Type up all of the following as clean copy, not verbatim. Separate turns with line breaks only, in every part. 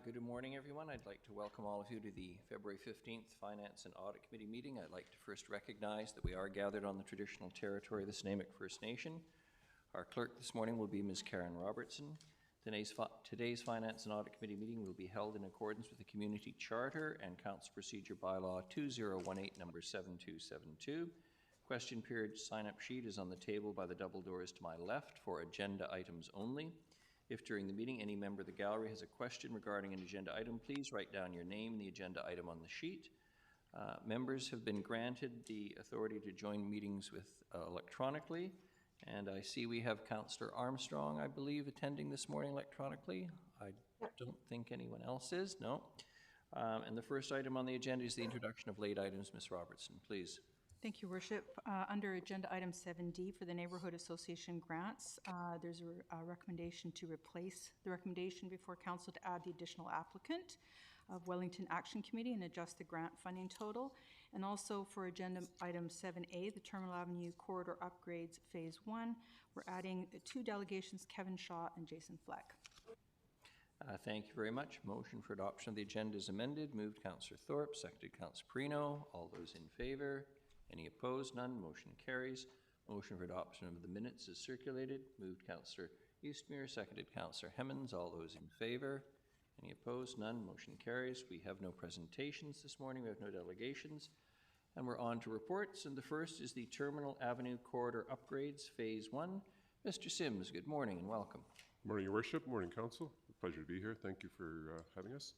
Good morning, everyone. I'd like to welcome all of you to the February 15th Finance and Audit Committee meeting. I'd like to first recognize that we are gathered on the traditional territory of the Snuneymuxw First Nation. Our clerk this morning will be Ms. Karen Robertson. Today's Finance and Audit Committee meeting will be held in accordance with the Community Charter and Council Procedure Bylaw 2018, number 7272. Question period sign-up sheet is on the table by the double doors to my left for agenda items only. If during the meeting any member of the gallery has a question regarding an agenda item, please write down your name and the agenda item on the sheet. Members have been granted the authority to join meetings with electronically, and I see we have Councillor Armstrong, I believe, attending this morning electronically. I don't think anyone else is, no. And the first item on the agenda is the introduction of late items. Ms. Robertson, please.
Thank you, Worship. Under agenda item 7D for the Neighbourhood Association grants, there's a recommendation to replace the recommendation before Council to add the additional applicant of Wellington Action Committee and adjust the grant funding total. And also for agenda item 7A, the Terminal Avenue Corridor Upgrades Phase 1, we're adding 2 delegations, Kevin Shaw and Jason Fleck.
Thank you very much. Motion for adoption of the agenda is amended. Moved Councillor Thorpe, seconded Councillor Perino. All those in favour? Any opposed? None. Motion carries. Motion for adoption of the minutes is circulated. Moved Councillor Eastmere, seconded Councillor Hemmons. All those in favour? Any opposed? None. Motion carries. We have no presentations this morning. We have no delegations. And we're on to reports. And the first is the Terminal Avenue Corridor Upgrades, Phase 1. Mr. Sims, good morning and welcome.
Morning, Your Worship. Morning, Council. A pleasure to be here. Thank you for having us.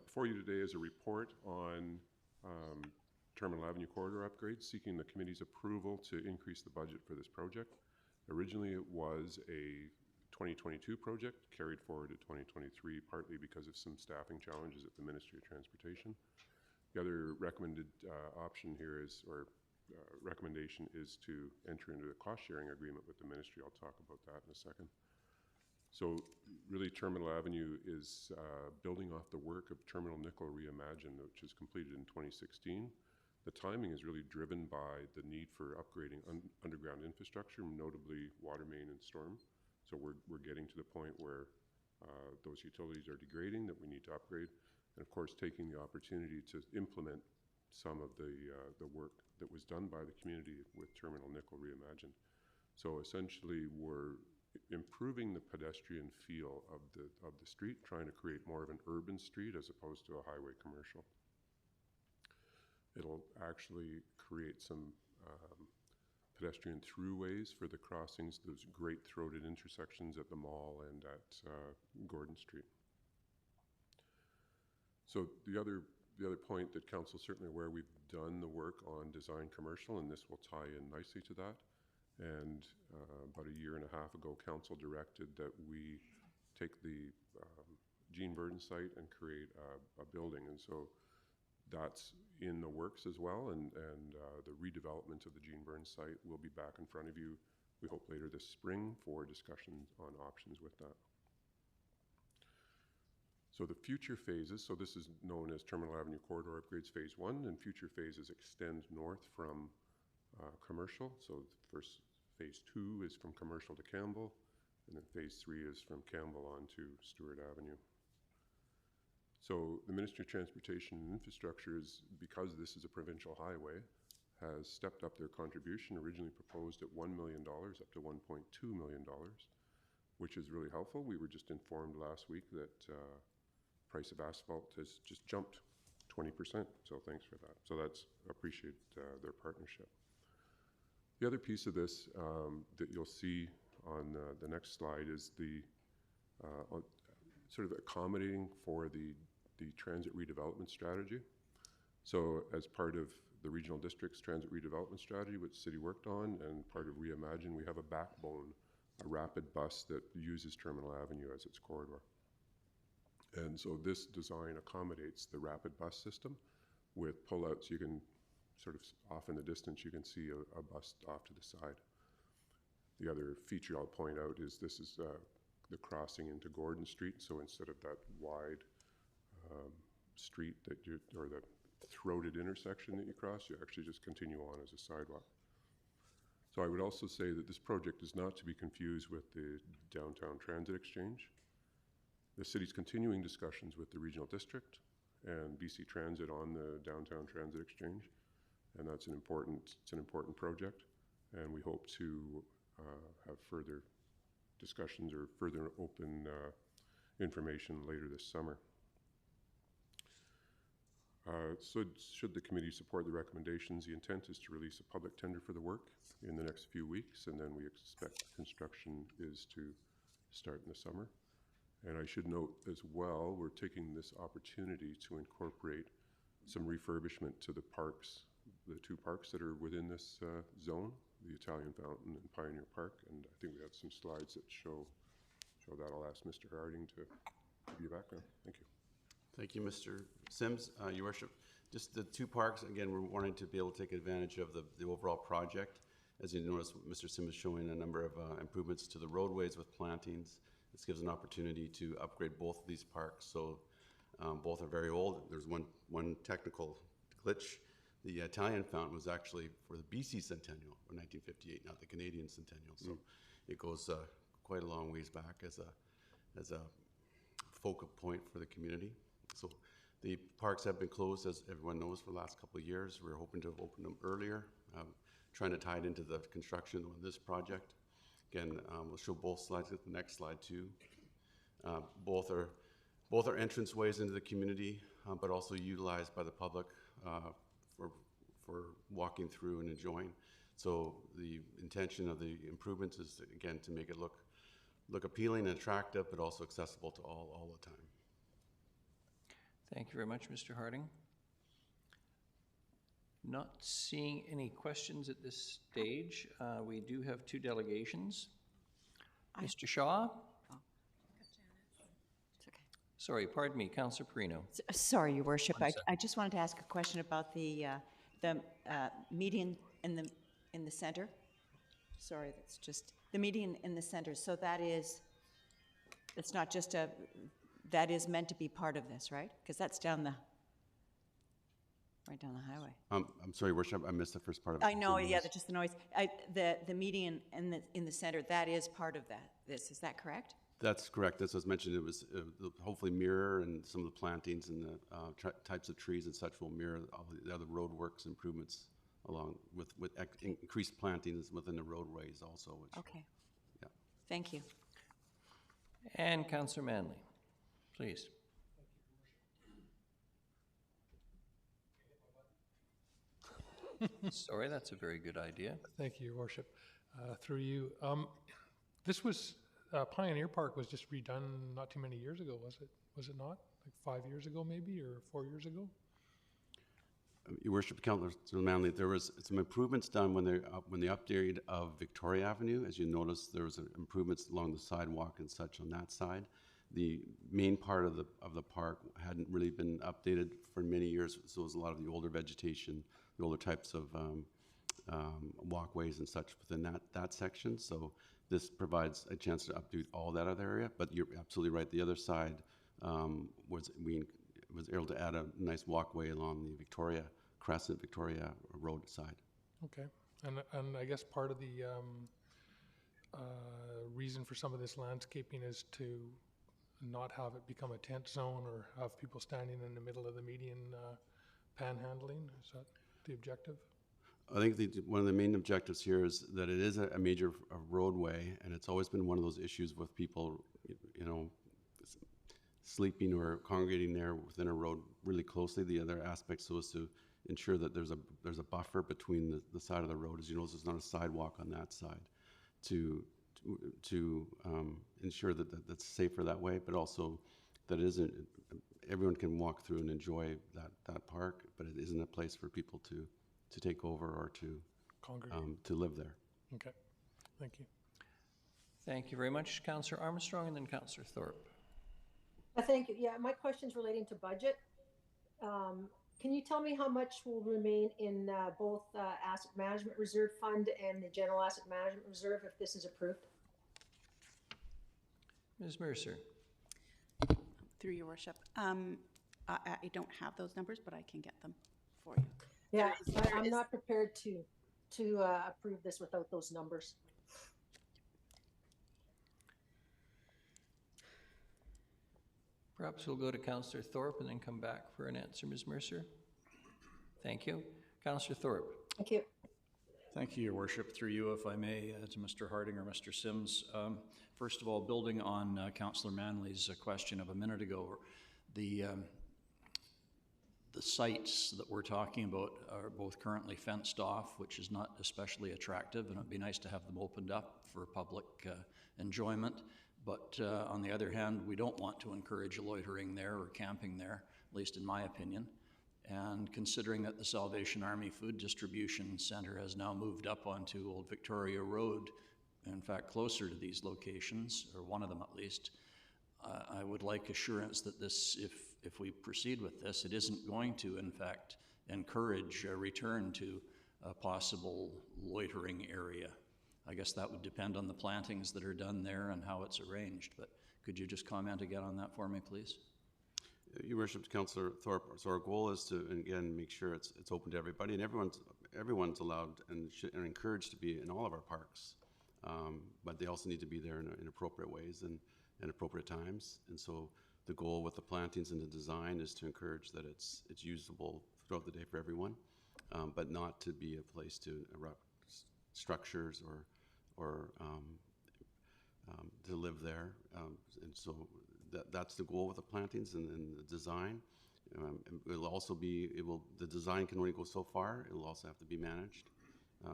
Before you today is a report on Terminal Avenue Corridor upgrades, seeking the committee's approval to increase the budget for this project. Originally, it was a 2022 project, carried forward to 2023, partly because of some staffing challenges at the Ministry of Transportation. The other recommended option here is, recommendation is to enter into a cost-sharing agreement with the Ministry. I'll talk about that in a second. So really, Terminal Avenue is building off the work of Terminal Nickel Reimagined, which was completed in 2016. The timing is really driven by the need for upgrading underground infrastructure, notably water main and storm. So we're getting to the point where those utilities are degrading that we need to upgrade. And of course, taking the opportunity to implement some of the work that was done by the community with Terminal Nickel Reimagined. So essentially, we're improving the pedestrian feel of the street, trying to create more of an urban street as opposed to a highway commercial. It'll actually create some pedestrian throughways for the crossings, those great throated intersections at the mall and at Gordon Street. So the other point that Council's certainly aware, we've done the work on design commercial, and this will tie in nicely to that. And about a year and a half ago, Council directed that we take the Jean Verdon site and create a building. And so that's in the works as well, and the redevelopment of the Jean Verdon site will be back in front of you, we hope, later this spring for discussions on options with that. So the future phases, so this is known as Terminal Avenue Corridor Upgrades Phase 1, and future phases extend north from commercial. So first, Phase 2 is from Commercial to Campbell, and then Phase 3 is from Campbell on to Stewart Avenue. So the Ministry of Transportation and Infrastructure, because this is a provincial highway, has stepped up their contribution, originally proposed at $1 million up to $1.2 million, which is really helpful. We were just informed last week that price of asphalt has just jumped 20%, so thanks for that. So that's, appreciate their partnership. The other piece of this that you'll see on the next slide is the sort of accommodating for the transit redevelopment strategy. So as part of the regional district's transit redevelopment strategy, which the city worked on, and part of Reimagine, we have a backbone, a rapid bus that uses Terminal Avenue as its corridor. And so this design accommodates the rapid bus system with pullouts. You can sort of off in the distance, you can see a bus off to the side. The other feature I'll point out is this is the crossing into Gordon Street. So instead of that wide street or the throated intersection that you cross, you actually just continue on as a sidewalk. So I would also say that this project is not to be confused with the downtown transit exchange. The city's continuing discussions with the regional district and BC Transit on the downtown transit exchange, and it's an important project, and we hope to have further discussions or further open information later this summer. So should the committee support the recommendations, the intent is to release a public tender for the work in the next few weeks, and then we expect construction is to start in the summer. And I should note as well, we're taking this opportunity to incorporate some refurbishment to the parks, the two parks that are within this zone, the Italian Fountain and Pioneer Park, and I think we have some slides that show that. I'll ask Mr. Harding to give you a background. Thank you.
Thank you, Mr. Sims. Your Worship, just the two parks, again, we're wanting to be able to take advantage of the overall project. As you notice, Mr. Sims is showing a number of improvements to the roadways with plantings. This gives an opportunity to upgrade both of these parks. So both are very old. There's one technical glitch. The Italian Fountain was actually for the BC Centennial of 1958, not the Canadian Centennial. So it goes quite a long ways back as a focal point for the community. So the parks have been closed, as everyone knows, for the last couple of years. We're hoping to open them earlier, trying to tie it into the construction of this project. Again, we'll show both slides at the next slide too. Both are entranceways into the community, but also utilized by the public for walking through and enjoying. So the intention of the improvements is, again, to make it look appealing and attractive, but also accessible to all the time.
Thank you very much, Mr. Harding. Not seeing any questions at this stage. We do have two delegations. Mr. Shaw?
Oh. It's okay.
Sorry, pardon me, Councillor Perino.
Sorry, Your Worship.
One sec.
I just wanted to ask a question about the median in the center. Sorry, that's just the median in the center. So it's not just that is meant to be part of this, right? Because that's right down the highway.
I'm sorry, Worship, I missed the first part of it.
I know, yeah, that's just the noise. The median in the center, that is part of is that correct?
That's correct. As was mentioned, it was hopefully mirror, and some of the plantings and the types of trees and such will mirror all the other roadworks improvements along with increased plantings within the roadways also. Which,
okay.
Yeah.
Thank you.
And Councillor Manley, please. Sorry, that's a very good idea.
Thank you, Your Worship. Through you. This was, Pioneer Park was just redone not too many years ago, was it? Was it not? Like 5 years ago maybe, or 4 years ago?
Your Worship, Councillor Manley, there was some improvements done when they updated of Victoria Avenue. As you notice, there was improvements along the sidewalk and such on that side. The main part of the park hadn't really been updated for many years, so it was a lot of the older vegetation, the older types of walkways and such within that section. So this provides a chance to update all that other area. But you're absolutely right. The other side was able to add a nice walkway along the Victoria Road side.
Okay. And I guess part of the reason for some of this landscaping is to not have it become a tent zone or have people standing in the middle of the median panhandling. Is that the objective?
I think one of the main objectives here is that it is a major roadway, and it's always been one of those issues with people, sleeping or congregating there within a road really closely. The other aspect so is to ensure that there's a buffer between the side of the road. As you know, there's not a sidewalk on that side to ensure that that's safer that way, but also that everyone can walk through and enjoy that park, but it isn't a place for people to take over or to live there.
Okay, thank you.
Thank you very much, Councillor Armstrong, and then Councillor Thorpe.
Thank you. Yeah, my question's relating to budget. Can you tell me how much will remain in both Asset Management Reserve Fund and the General Asset Management Reserve if this is approved?
Ms. Mercer.
Through Your Worship. I don't have those numbers, but I can get them for you.
Yeah, I'm not prepared to approve this without those numbers.
Perhaps we'll go to Councillor Thorpe and then come back for an answer, Ms. Mercer. Thank you. Councillor Thorpe.
Thank you.
Thank you, Your Worship. Through you, if I may, to Mr. Harding or Mr. Sims. First of all, building on Councillor Manley's question of a minute ago, the sites that we're talking about are both currently fenced off, which is not especially attractive, and it'd be nice to have them opened up for public enjoyment. But on the other hand, we don't want to encourage loitering there or camping there, at least in my opinion. And considering that the Salvation Army Food Distribution Center has now moved up onto Old Victoria Road, in fact closer to these locations, or one of them at least, I would like assurance that this, if we proceed with this, it isn't going to, in fact, encourage a return to a possible loitering area. I guess that would depend on the plantings that are done there and how it's arranged, but could you just comment again on that for me, please?
Your Worship, Councillor Thorpe, so our goal is to, again, make sure it's open to everybody, and everyone's allowed and encouraged to be in all of our parks, but they also need to be there in appropriate ways and appropriate times. And so the goal with the plantings and the design is to encourage that it's usable throughout the day for everyone, but not to be a place to erupt structures or to live there. And so that's the goal with the plantings and the design. It'll also be, the design can only go so far. It'll also have to be managed.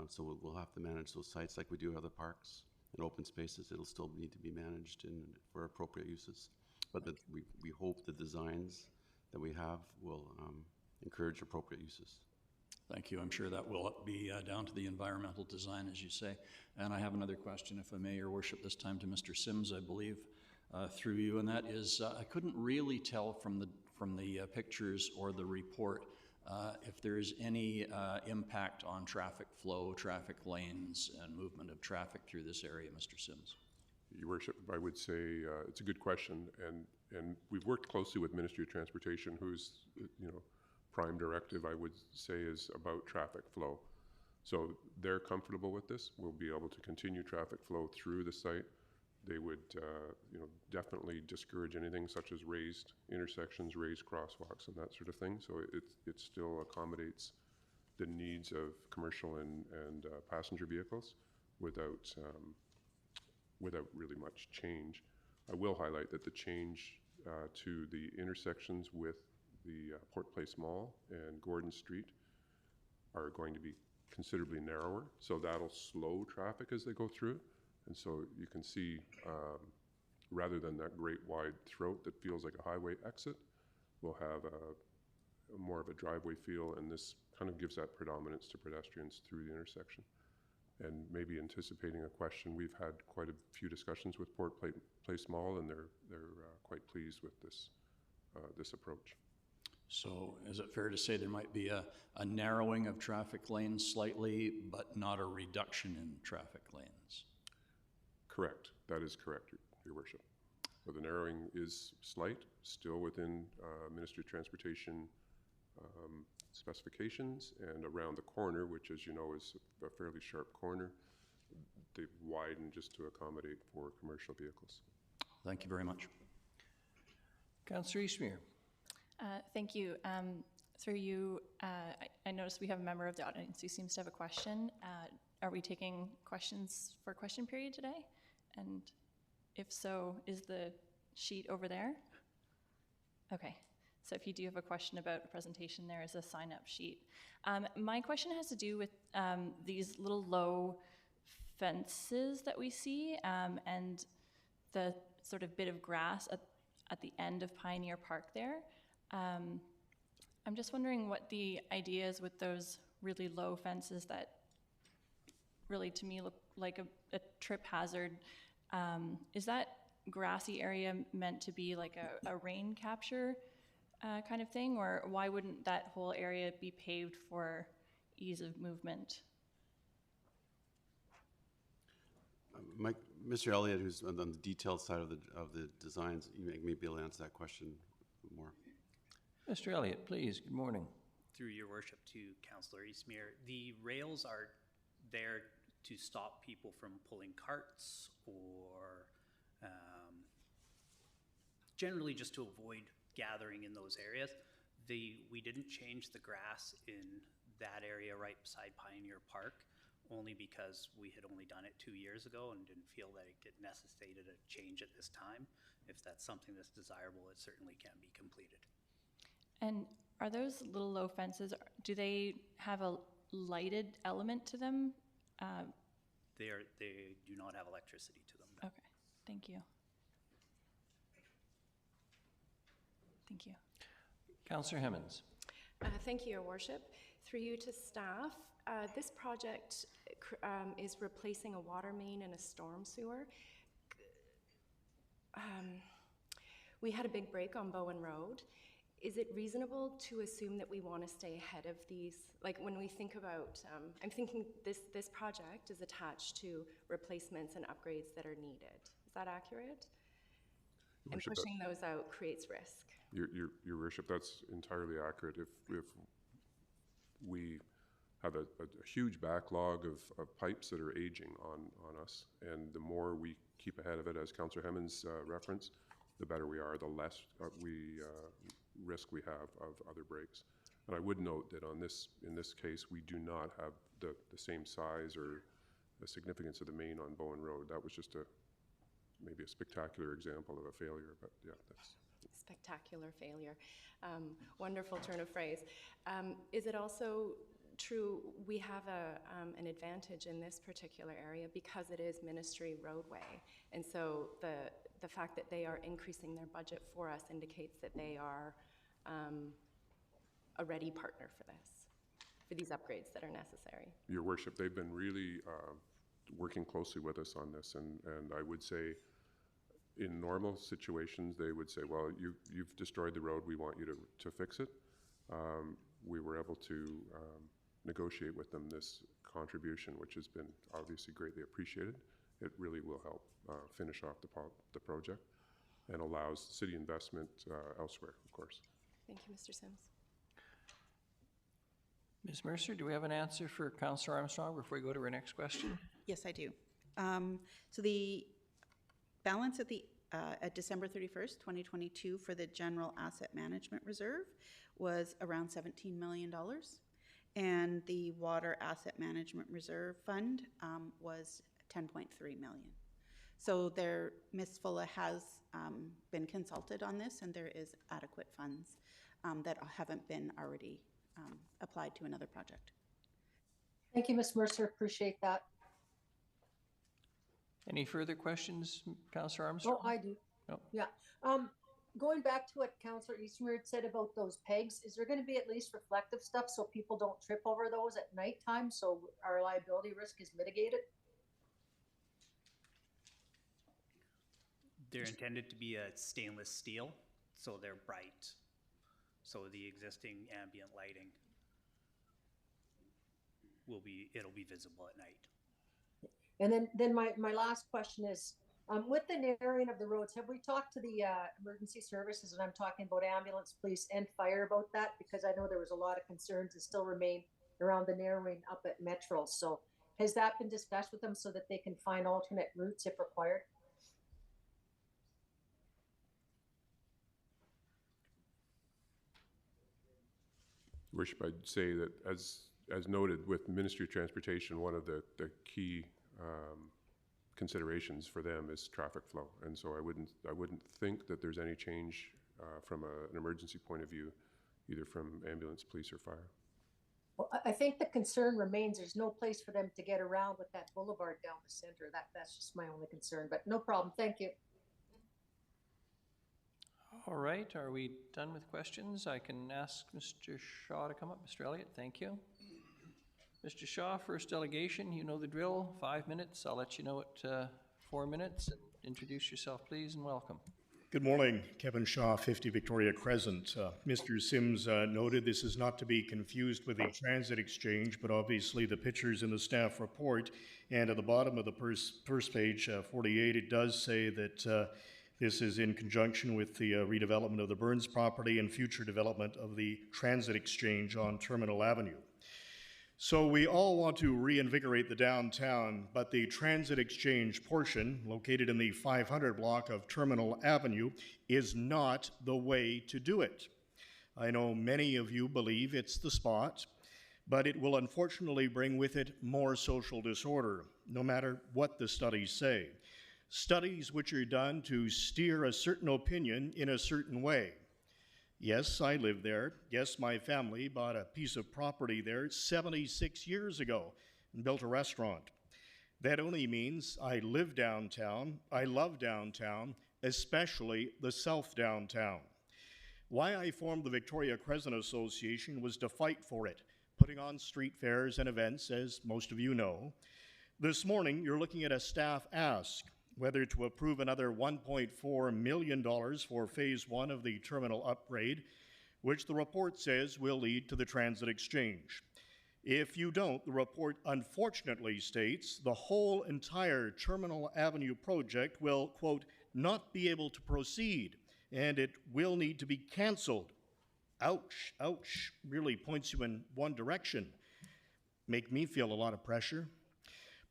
So we'll have to manage those sites like we do other parks and open spaces. It'll still need to be managed for appropriate uses. But we hope the designs that we have will encourage appropriate uses.
Thank you. I'm sure that will be down to the environmental design, as you say. And I have another question, if I may, Your Worship, this time to Mr. Sims, I believe, through you, and that is, I couldn't really tell from the pictures or the report if there is any impact on traffic flow, traffic lanes, and movement of traffic through this area, Mr. Sims.
Your Worship, I would say it's a good question, and we've worked closely with Ministry of Transportation, whose prime directive, I would say, is about traffic flow. So they're comfortable with this. We'll be able to continue traffic flow through the site. They would, definitely discourage anything such as raised intersections, raised crosswalks, and that sort of thing. So it still accommodates the needs of commercial and passenger vehicles without really much change. I will highlight that the change to the intersections with the Port Place Mall and Gordon Street are going to be considerably narrower, so that'll slow traffic as they go through. And so you can see, rather than that great wide throat that feels like a highway exit, we'll have more of a driveway feel, and this kind of gives that predominance to pedestrians through the intersection. And maybe anticipating a question, we've had quite a few discussions with Port Place Mall, and they're quite pleased with this approach.
So is it fair to say there might be a narrowing of traffic lanes slightly, but not a reduction in traffic lanes?
Correct. That is correct, Your Worship. So the narrowing is slight, still within Ministry of Transportation specifications, and around the corner, which, as you know, is a fairly sharp corner, they've widened just to accommodate for commercial vehicles.
Thank you very much.
Councillor Eastmere.
Thank you. Through you, I noticed we have a member of the audience who seems to have a question. Are we taking questions for question period today? And if so, is the sheet over there? Okay. So if you do have a question about a presentation, there is a sign-up sheet. My question has to do with these little low fences that we see and the sort of bit of grass at the end of Pioneer Park there. I'm just wondering what the idea is with those really low fences that really, to me, look like a trip hazard. Is that grassy area meant to be like a rain capture kind of thing, or why wouldn't that whole area be paved for ease of movement?
Mr. Elliott, who's on the detailed side of the designs, you may be able to answer that question more.
Mr. Elliott, please. Good morning.
Through your worship to Councillor Eastmere, the rails are there to stop people from pulling carts or generally just to avoid gathering in those areas. We didn't change the grass in that area right beside Pioneer Park, only because we had only done it 2 years ago and didn't feel that it necessitated a change at this time. If that's something that's desirable, it certainly can be completed.
And are those little low fences, do they have a lighted element to them?
They do not have electricity to them. No.
Okay, thank you. Thank you.
Councillor Hemmons.
Thank you, Your Worship. Through you to staff, this project is replacing a water main and a storm sewer. We had a big break on Bowen Road. Is it reasonable to assume that we want to stay ahead of these? Like when we think about, I'm thinking this project is attached to replacements and upgrades that are needed. Is that accurate? And pushing those out creates risk.
Your Worship, that's entirely accurate. If we have a huge backlog of pipes that are aging on us, and the more we keep ahead of it, as Councillor Hemmons referenced, the better we are, the less risk we have of other breaks. And I would note that in this case, we do not have the same size or the significance of the main on Bowen Road. That was just maybe a spectacular example of a failure, but yeah, that's...
Spectacular failure. Wonderful turn of phrase. Is it also true we have an advantage in this particular area because it is ministry roadway, and so the fact that they are increasing their budget for us indicates that they are a ready partner for these upgrades that are necessary? Your
Worship, they've been really working closely with us on this, and I would say in normal situations, they would say, well, you've destroyed the road, we want you to fix it. We were able to negotiate with them this contribution, which has been obviously greatly appreciated. It really will help finish off the project and allows city investment elsewhere, of course.
Thank you, Mr. Sims.
Ms. Mercer, do we have an answer for Councillor Armstrong before we go to our next question?
Yes, I do. So the balance at December 31st, 2022 for the General Asset Management Reserve was around $17 million. And the Water Asset Management Reserve Fund was $10.3 million. So Ms. Fulla has been consulted on this, and there is adequate funds that haven't been already applied to another project.
Thank you, Ms. Mercer. Appreciate that.
Any further questions, Councillor Armstrong?
Oh, I do.
No.
Yeah. Going back to what Councillor Eastmer had said about those pegs, is there going to be at least reflective stuff so people don't trip over those at nighttime, so our liability risk is mitigated?
They're intended to be a stainless steel, so they're bright. So the existing ambient lighting it'll be visible at night.
And then my last question is, with the narrowing of the roads, have we talked to the emergency services, and I'm talking about ambulance, police, and fire about that? Because I know there was a lot of concerns that still remain around the narrowing up at Metro. So has that been discussed with them so that they can find alternate routes if required?
Worship, I'd say that as noted with Ministry of Transportation, one of the key considerations for them is traffic flow, and so I wouldn't think that there's any change from an emergency point of view, either from ambulance, police, or fire.
Well, I think the concern remains there's no place for them to get around with that boulevard down the center. That's just my only concern, but no problem. Thank you.
All right, are we done with questions? I can ask Mr. Shaw to come up. Mr. Elliott, thank you. Mr. Shaw, first delegation, you know the drill, 5 minutes. I'll let you know at 4 minutes. Introduce yourself, please, and welcome.
Good morning, Kevin Shaw, 50 Victoria Crescent. Mr. Sims noted this is not to be confused with the transit exchange, but obviously the pictures in the staff report, and at the bottom of the first page, 48, it does say that this is in conjunction with the redevelopment of the Burns property and future development of the transit exchange on Terminal Avenue. So we all want to reinvigorate the downtown, but the transit exchange portion, located in the 500 block of Terminal Avenue, is not the way to do it. I know many of you believe it's the spot, but it will unfortunately bring with it more social disorder, no matter what the studies say. Studies which are done to steer a certain opinion in a certain way. Yes, I live there. Yes, my family bought a piece of property there 76 years ago and built a restaurant. That only means I live downtown, I love downtown, especially the South Downtown. Why I formed the Victoria Crescent Association was to fight for it, putting on street fairs and events, as most of you know. This morning, you're looking at a staff ask whether to approve another $1.4 million for Phase 1 of the terminal upgrade, which the report says will lead to the transit exchange. If you don't, the report unfortunately states the whole entire Terminal Avenue project will, quote, not be able to proceed, and it will need to be canceled. Ouch, ouch, really points you in one direction. Make me feel a lot of pressure.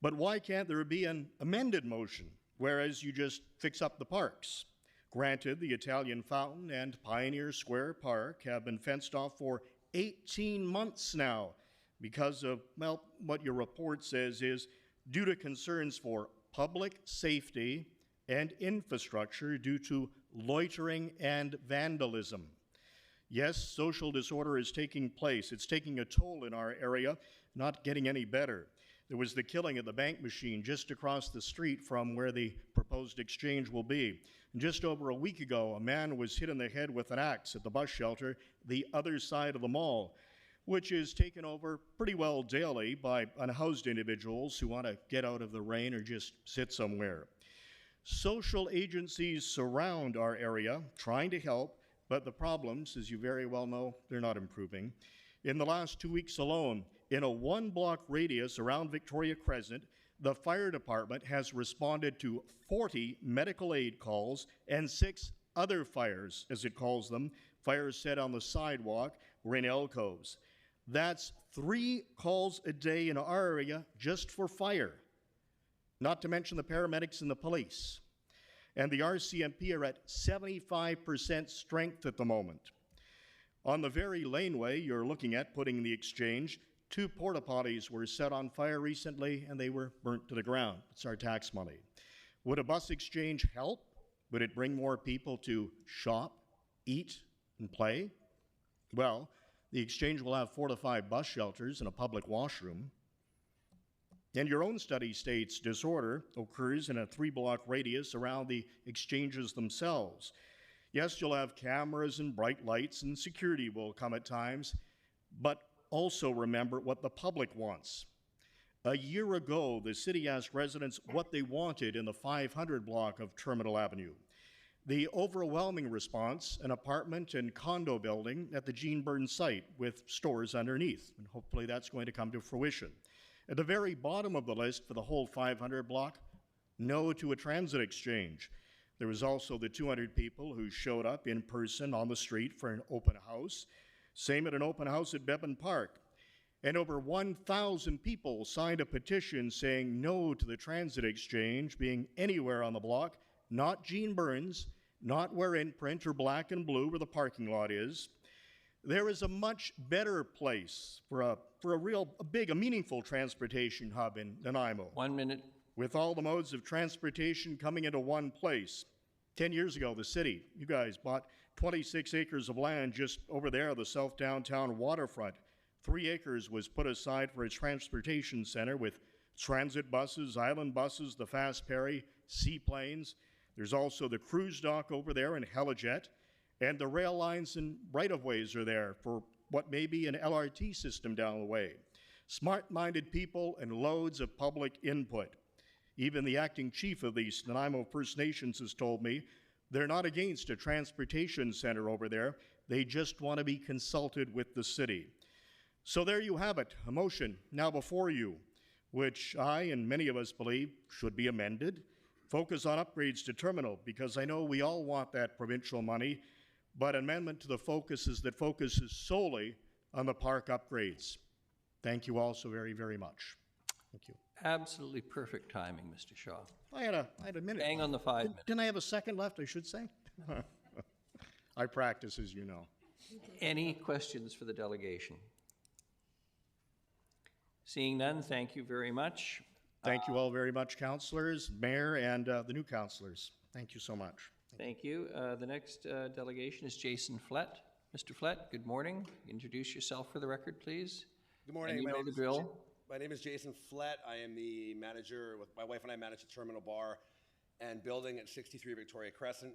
But why can't there be an amended motion, whereas you just fix up the parks? Granted, the Italian Fountain and Pioneer Square Park have been fenced off for 18 months now because of, well, what your report says is due to concerns for public safety and infrastructure due to loitering and vandalism. Yes, social disorder is taking place. It's taking a toll in our area, not getting any better. There was the killing of the bank machine just across the street from where the proposed exchange will be. And just over a week ago, a man was hit in the head with an axe at the bus shelter, the other side of the mall, which is taken over pretty well daily by unhoused individuals who want to get out of the rain or just sit somewhere. Social agencies surround our area, trying to help, but the problems, as you very well know, they're not improving. In the last 2 weeks alone, in a one-block radius around Victoria Crescent, the fire department has responded to 40 medical aid calls and 6 other fires, as it calls them, fires set on the sidewalk or in alcoves. That's 3 calls a day in our area just for fire, not to mention the paramedics and the police. And the RCMP are at 75% strength at the moment. On the very laneway you're looking at putting the exchange, 2 porta potties were set on fire recently and they were burnt to the ground. It's our tax money. Would a bus exchange help? Would it bring more people to shop, eat, and play? Well, the exchange will have 4 to 5 bus shelters and a public washroom. And your own study states disorder occurs in a 3-block radius around the exchanges themselves. Yes, you'll have cameras and bright lights and security will come at times, but also remember what the public wants. A year ago, the city asked residents what they wanted in the 500 block of Terminal Avenue. The overwhelming response, an apartment and condo building at the Gene Burns site with stores underneath, and hopefully that's going to come to fruition. At the very bottom of the list for the whole 500 block, no to a transit exchange. There was also the 200 people who showed up in person on the street for an open house. Same at an open house at Bevan Park. And over 1,000 people signed a petition saying no to the transit exchange being anywhere on the block, not Gene Burns, not where Imprint or Black and Blue where the parking lot is. There is a much better place for a meaningful transportation hub in Nanaimo.
1 minute.
With all the modes of transportation coming into one place. 10 years ago, the city, you guys bought 26 acres of land just over there, the South Downtown waterfront. 3 acres was put aside for a transportation center with transit buses, island buses, the fast ferry, seaplanes. There's also the cruise dock over there in Helijet, and the rail lines and right-of-ways are there for what may be an LRT system down the way. Smart-minded people and loads of public input. Even the acting chief of the Nanaimo First Nations has told me they're not against a transportation center over there. They just want to be consulted with the city. So there you have it, a motion now before you, which I and many of us believe should be amended. Focus on upgrades to terminal, because I know we all want that provincial money, but amendment to the focuses that focuses solely on the park upgrades. Thank you all so very, very much. Thank you.
Absolutely perfect timing, Mr. Shaw.
I had a minute.
Bang on the 5 minutes.
Didn't I have a second left, I should say? I practice, as you know.
Any questions for the delegation? Seeing none, thank you very much.
Thank you all very much, councillors, mayor, and the new councillors. Thank you so much.
Thank you. The next delegation is Jason Flett. Mr. Flett, good morning. Introduce yourself for the record, please.
Good morning.
And you know the drill.
My name is Jason Flett. I am the manager, with my wife and I manage the terminal bar and building at 63 Victoria Crescent.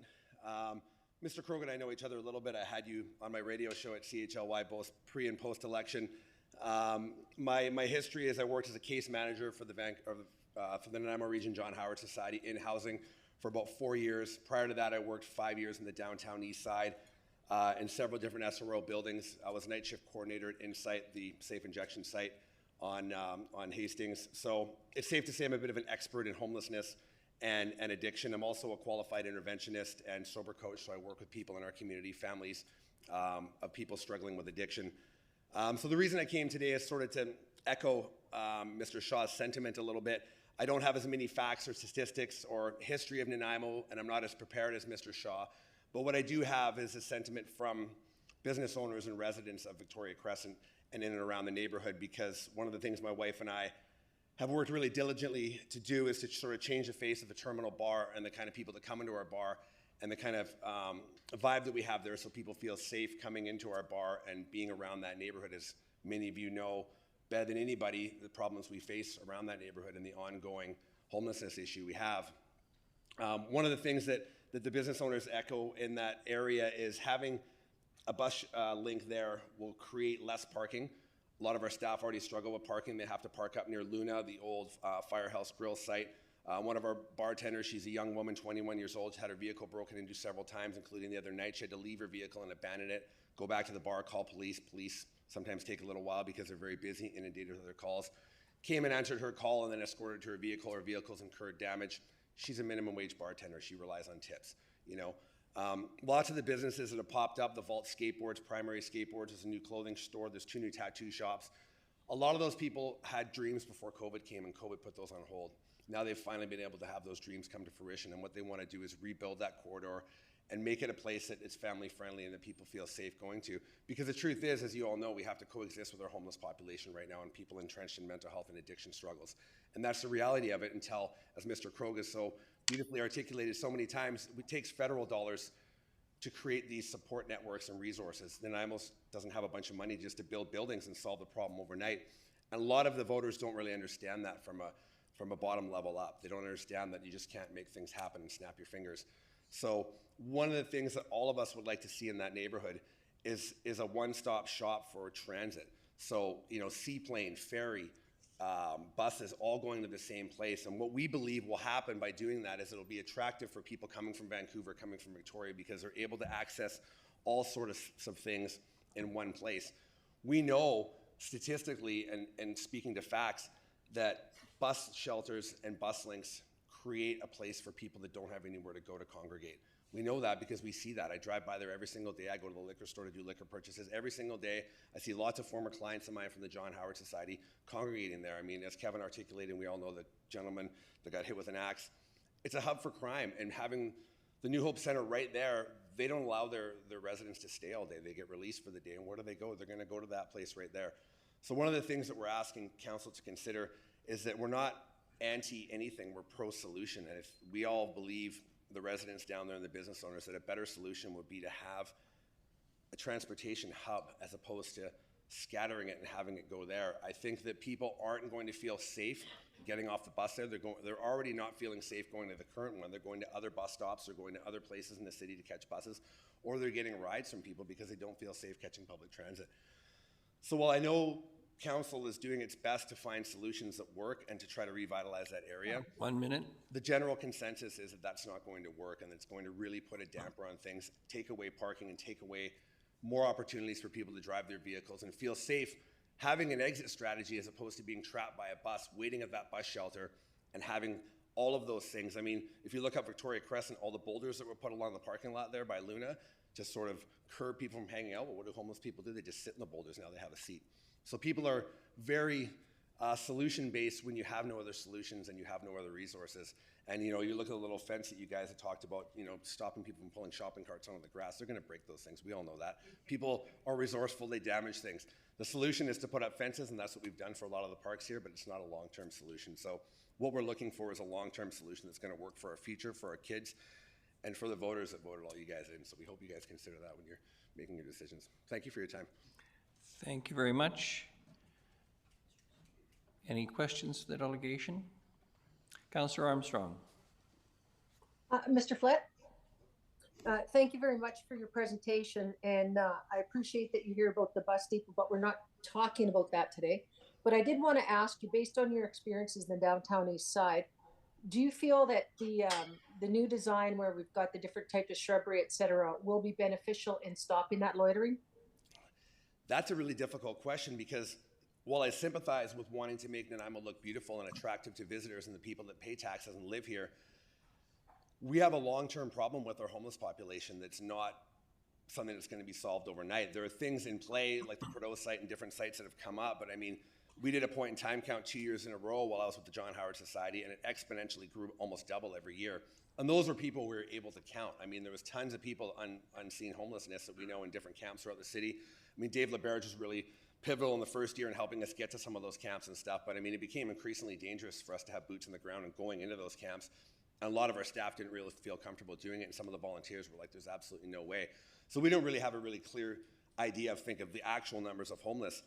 Mr. Krog and I know each other a little bit. I had you on my radio show at CHLY both pre and post election. My history is I worked as a case manager for the Nanaimo Region John Howard Society in housing for about 4 years. Prior to that, I worked 5 years in the downtown east side in several different SRO buildings. I was night shift coordinator at Insight, the safe injection site on Hastings. So it's safe to say I'm a bit of an expert in homelessness and addiction. I'm also a qualified interventionist and sober coach, so I work with people in our community, families of people struggling with addiction. So the reason I came today is sort of to echo Mr. Shaw's sentiment a little bit. I don't have as many facts or statistics or history of Nanaimo, and I'm not as prepared as Mr. Shaw. But what I do have is a sentiment from business owners and residents of Victoria Crescent and in and around the neighborhood, because one of the things my wife and I have worked really diligently to do is to sort of change the face of the terminal bar and the kind of people that come into our bar and the kind of vibe that we have there, so people feel safe coming into our bar and being around that neighborhood. As many of you know better than anybody, the problems we face around that neighborhood and the ongoing homelessness issue we have. One of the things that the business owners echo in that area is having a bus link there will create less parking. A lot of our staff already struggle with parking. They have to park up near Luna, the old Firehouse Grill site. One of our bartenders, she's a young woman, 21 years old, had her vehicle broken into several times, including the other night. She had to leave her vehicle and abandon it, go back to the bar, call police. Police sometimes take a little while because they're very busy, inundated with their calls. Came and answered her call and then escorted to her vehicle. Her vehicle's incurred damage. She's a minimum wage bartender. She relies on tips, you know. Lots of the businesses that have popped up, the Vault Skateboards, Primary Skateboards, there's a new clothing store, there's 2 new tattoo shops. A lot of those people had dreams before COVID came, and COVID put those on hold. Now they've finally been able to have those dreams come to fruition, and what they want to do is rebuild that corridor and make it a place that is family friendly and that people feel safe going to. Because the truth is, as you all know, we have to coexist with our homeless population right now and people entrenched in mental health and addiction struggles. And that's the reality of it until, as Mr. Krog has so beautifully articulated so many times, it takes federal dollars to create these support networks and resources. Nanaimo doesn't have a bunch of money just to build buildings and solve the problem overnight. And a lot of the voters don't really understand that from a bottom level up. They don't understand that you just can't make things happen and snap your fingers. So one of the things that all of us would like to see in that neighborhood is a one-stop shop for transit. So, you know, seaplane, ferry, buses all going to the same place. And what we believe will happen by doing that is it'll be attractive for people coming from Vancouver, coming from Victoria, because they're able to access all sorts of things in one place. We know statistically and speaking to facts that bus shelters and bus links create a place for people that don't have anywhere to go to congregate. We know that because we see that. I drive by there every single day. I go to the liquor store to do liquor purchases every single day. I see lots of former clients of mine from the John Howard Society congregating there. I mean, as Kevin articulated, and we all know the gentleman that got hit with an axe. It's a hub for crime, and having the New Hope Center right there, they don't allow their residents to stay all day. They get released for the day, and where do they go? They're gonna go to that place right there. So one of the things that we're asking council to consider is that we're not anti-anything, we're pro-solution. And if we all believe, the residents down there and the business owners, that a better solution would be to have a transportation hub as opposed to scattering it and having it go there. I think that people aren't going to feel safe getting off the bus there. They're already not feeling safe going to the current one. They're going to other bus stops, they're going to other places in the city to catch buses, or they're getting rides from people because they don't feel safe catching public transit. So while I know council is doing its best to find solutions that work and to try to revitalize that area.
1 minute.
The general consensus is that that's not going to work, and it's going to really put a damper on things, take away parking and take away more opportunities for people to drive their vehicles and feel safe having an exit strategy as opposed to being trapped by a bus, waiting at that bus shelter and having all of those things. I mean, if you look up Victoria Crescent, all the boulders that were put along the parking lot there by Luna to sort of curb people from hanging out, well, what do homeless people do? They just sit in the boulders, now they have a seat. So people are very solution-based when you have no other solutions and you have no other resources. And, you look at the little fence that you guys have talked about, stopping people from pulling shopping carts onto the grass. They're going to break those things. We all know that. People are resourceful. They damage things. The solution is to put up fences, and that's what we've done for a lot of the parks here, but it's not a long-term solution. So what we're looking for is a long-term solution that's going to work for our future, for our kids, and for the voters that voted all you guys in. So we hope you guys consider that when you're making your decisions. Thank you for your time.
Thank you very much. Any questions for the delegation? Councillor Armstrong.
Mr. Flett, thank you very much for your presentation, and I appreciate that you hear about the bus depot, but we're not talking about that today. But I did want to ask you, based on your experiences in the downtown east side, do you feel that the new design where we've got the different types of shrubbery, et cetera, will be beneficial in stopping that loitering?
That's a really difficult question, because while I sympathize with wanting to make Nanaimo look beautiful and attractive to visitors and the people that pay taxes and live here, we have a long-term problem with our homeless population that's not something that's going to be solved overnight. There are things in play, like the Prideaux site and different sites that have come up, but I mean, we did a point in time count 2 years in a row while I was with the John Howard Society, and it exponentially grew almost double every year. And those were people we were able to count. I mean, there was tons of people unseen homelessness that we know in different camps throughout the city. I mean, Dave LaBerge was really pivotal in the first year in helping us get to some of those camps and stuff, but I mean, it became increasingly dangerous for us to have boots on the ground and going into those camps. And a lot of our staff didn't really feel comfortable doing it, and some of the volunteers were like, there's absolutely no way. So we don't really have a really clear idea of the actual numbers of homeless.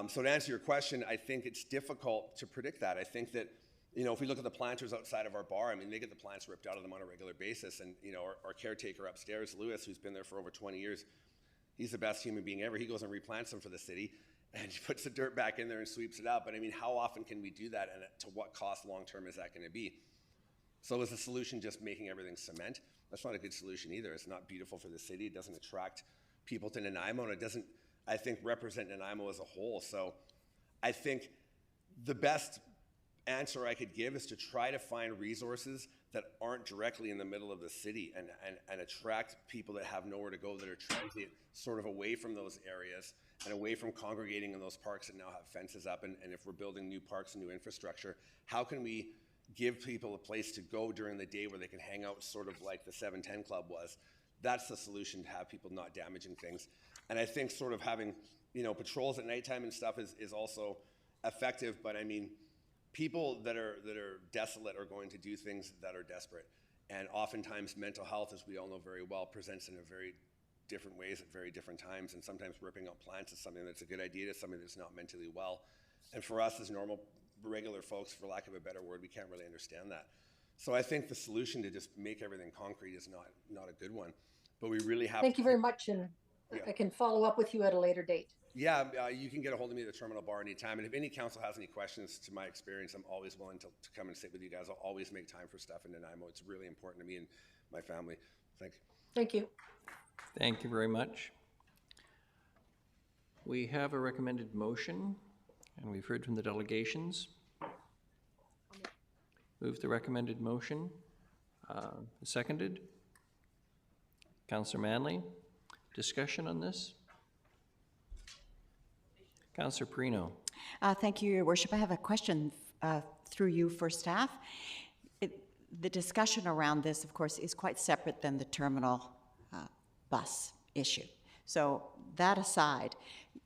So to answer your question, I think it's difficult to predict that. I think that, if we look at the planters outside of our bar, I mean, they get the plants ripped out of them on a regular basis. And, our caretaker upstairs, Lewis, who's been there for over 20 years, he's the best human being ever. He goes and replants them for the city, and he puts the dirt back in there and sweeps it up. But I mean, how often can we do that, and to what cost long-term is that going to be? So is the solution just making everything cement? That's not a good solution either. It's not beautiful for the city. It doesn't attract people to Nanaimo, and it doesn't, I think, represent Nanaimo as a whole. So I think the best answer I could give is to try to find resources that aren't directly in the middle of the city and attract people that have nowhere to go, that are transient, sort of away from those areas and away from congregating in those parks that now have fences up. And if we're building new parks and new infrastructure, how can we give people a place to go during the day where they can hang out, sort of like the 710 Club was? That's the solution, to have people not damaging things. And I think sort of having, patrols at nighttime and stuff is also effective. But I mean, people that are desolate are going to do things that are desperate. And oftentimes mental health, as we all know very well, presents in a very different ways at very different times. And sometimes ripping out plants is something that's a good idea to somebody that's not mentally well. And for us as normal, regular folks, for lack of a better word, we can't really understand that. So I think the solution to just make everything concrete is not a good one. But we really have
Thank you very much, and
yeah.
I can follow up with you at a later date.
Yeah, you can get a hold of me at the Terminal Bar anytime. And if any council has any questions, to my experience, I'm always willing to come and sit with you guys. I'll always make time for stuff in Nanaimo. It's really important to me and my family. Thank you.
Thank you.
Thank you very much. We have a recommended motion, and we've heard from the delegations. Move the recommended motion. Seconded. Councillor Manley. Discussion on this? Councillor Perino.
Thank you, Your Worship. I have a question through you for staff. The discussion around this, of course, is quite separate than the terminal bus issue. So that aside,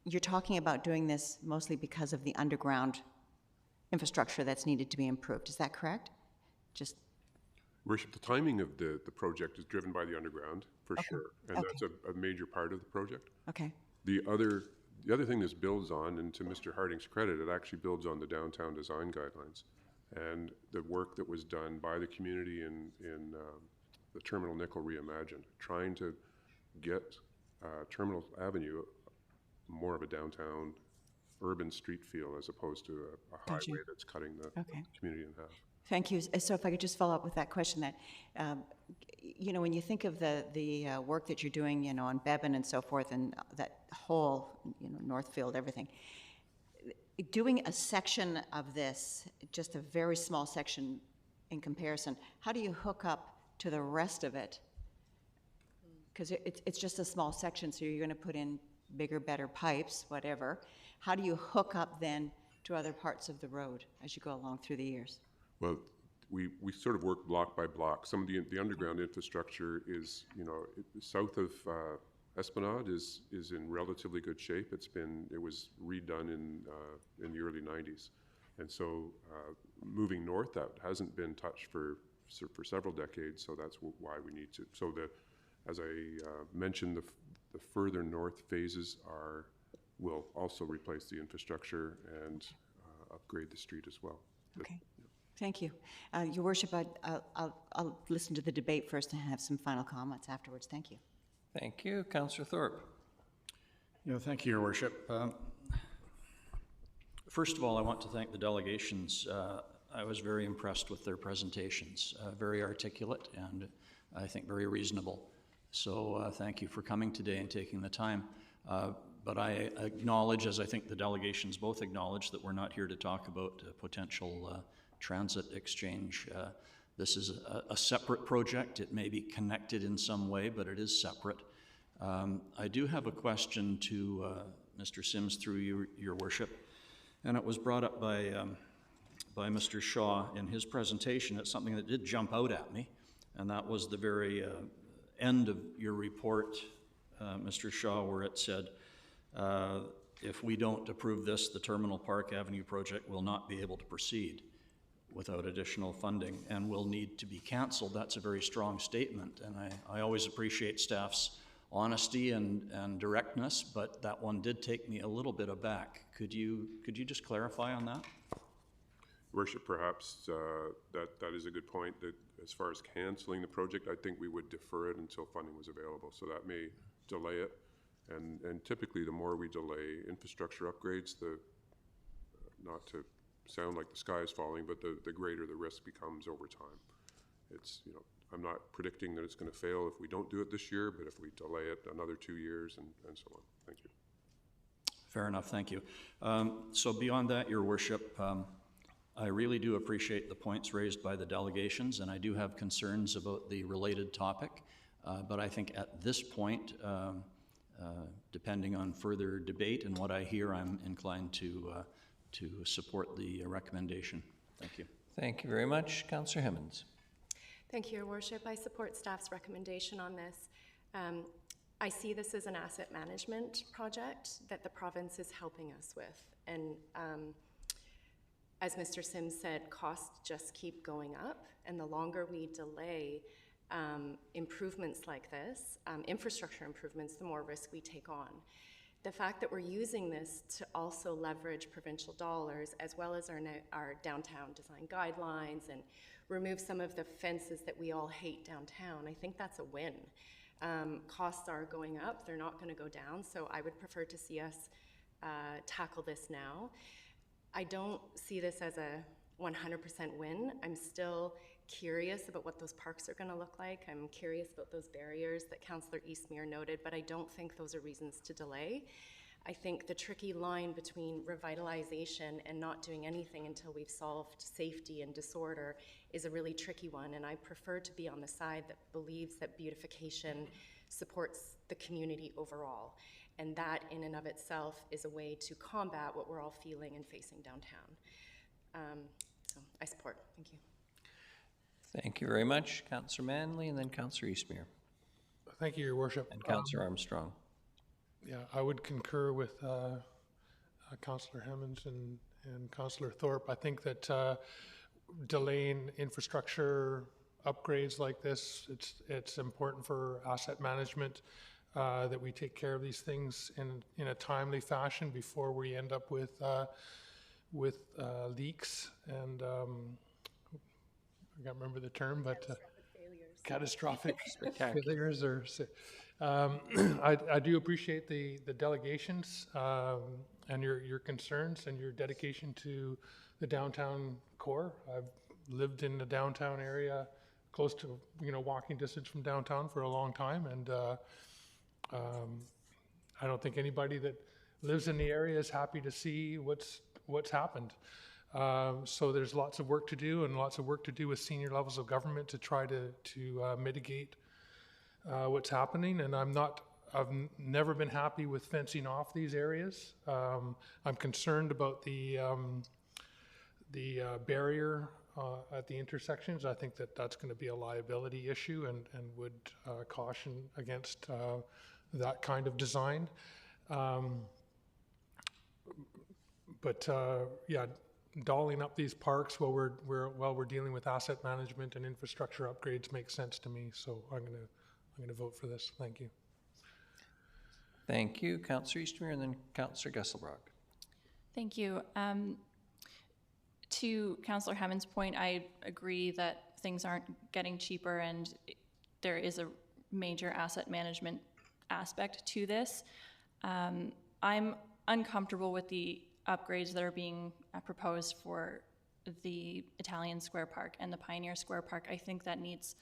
you're talking about doing this mostly because of the underground infrastructure that's needed to be improved. Is that correct? Just
Worship, the timing of the project is driven by the underground, for sure, and that's a major part of the project.
Okay.
The other thing this builds on, and to Mr. Harding's credit, it actually builds on the downtown design guidelines and the work that was done by the community in the Terminal Nickel Reimagined, trying to get Terminal Avenue more of a downtown urban street feel as opposed to a highway that's cutting the community in half.
Thank you. So if I could just follow up with that question, that, when you think of the work that you're doing, on Bevan and so forth, and that whole, Northfield, everything, doing a section of this, just a very small section in comparison, how do you hook up to the rest of it? Because it's just a small section, so you're going to put in bigger, better pipes, whatever. how do you hook up then to other parts of the road as you go along through the years?
Well, we sort of work block by block. Some of the underground infrastructure is, south of Esplanade is in relatively good shape. It was redone in the early 90s. And so moving north, that hasn't been touched for several decades, so that's why we need to. So as I mentioned, the further north phases will also replace the infrastructure and upgrade the street as well.
Okay, thank you. Your Worship, I'll listen to the debate first and have some final comments afterwards. Thank you.
Thank you. Councillor Thorpe.
Thank you, Your Worship. First of all, I want to thank the delegations. I was very impressed with their presentations, very articulate and I think very reasonable. So thank you for coming today and taking the time. But I acknowledge, as I think the delegations both acknowledge, that we're not here to talk about potential transit exchange. This is a separate project. It may be connected in some way, but it is separate. I do have a question to Mr. Sims through you, Your Worship, and it was brought up by Mr. Shaw in his presentation. It's something that did jump out at me, and that was the very end of your report, Mr. Shaw, where it said, if we don't approve this, the Terminal Park Avenue project will not be able to proceed without additional funding and will need to be canceled. That's a very strong statement, and I always appreciate staff's honesty and directness, but that one did take me a little bit aback. Could you just clarify on that?
Worship, perhaps that is a good point, that as far as canceling the project, I think we would defer it until funding was available, so that may delay it. And typically, the more we delay infrastructure upgrades, not to sound like the sky is falling, but the greater the risk becomes over time. It's, I'm not predicting that it's going to fail if we don't do it this year, but if we delay it another 2 years and so on. Thank you.
Fair enough, thank you. So beyond that, Your Worship, I really do appreciate the points raised by the delegations, and I do have concerns about the related topic, but I think at this point, depending on further debate and what I hear, I'm inclined to support the recommendation. Thank you.
Thank you very much. Councillor Hemmons.
Thank you, Your Worship. I support staff's recommendation on this. I see this as an asset management project that the province is helping us with. And as Mr. Sims said, costs just keep going up, and the longer we delay improvements like this, infrastructure improvements, the more risk we take on. The fact that we're using this to also leverage provincial dollars, as well as our downtown design guidelines, and remove some of the fences that we all hate downtown, I think that's a win. Costs are going up, they're not going to go down, so I would prefer to see us tackle this now. I don't see this as a 100% win. I'm still curious about what those parks are going to look like. I'm curious about those barriers that Councillor Eastmere noted, but I don't think those are reasons to delay. I think the tricky line between revitalization and not doing anything until we've solved safety and disorder is a really tricky one, and I prefer to be on the side that believes that beautification supports the community overall. And that in and of itself is a way to combat what we're all feeling and facing downtown. So I support. Thank you.
Thank you very much. Councillor Manley and then Councillor Eastmere.
Thank you, Your Worship.
And Councillor Armstrong.
Yeah, I would concur with Councillor Hemmons and Councillor Thorpe. I think that delaying infrastructure upgrades like this, it's important for asset management that we take care of these things in a timely fashion before we end up with leaks and I can't remember the term, but catastrophic failures. I do appreciate the delegations and your concerns and your dedication to the downtown core. I've lived in the downtown area, close to walking distance from downtown for a long time, and I don't think anybody that lives in the area is happy to see what's happened. So there's lots of work to do, and lots of work to do with senior levels of government to try to mitigate what's happening. And I'm not never been happy with fencing off these areas. I'm concerned about the barrier at the intersections. I think that that's going to be a liability issue, and would caution against that kind of design. But yeah, dolling up these parks while we're dealing with asset management and infrastructure upgrades makes sense to me. So I'm gonna vote for this. Thank you.
Thank you, Councillor Eastermere, and then Councillor Gesselbrock.
Thank you. To Councillor Hammond's point, I agree that things aren't getting cheaper, and there is a major asset management aspect to this. I'm uncomfortable with the upgrades that are being proposed for the Italian Square Park and the Pioneer Square Park. I think that needs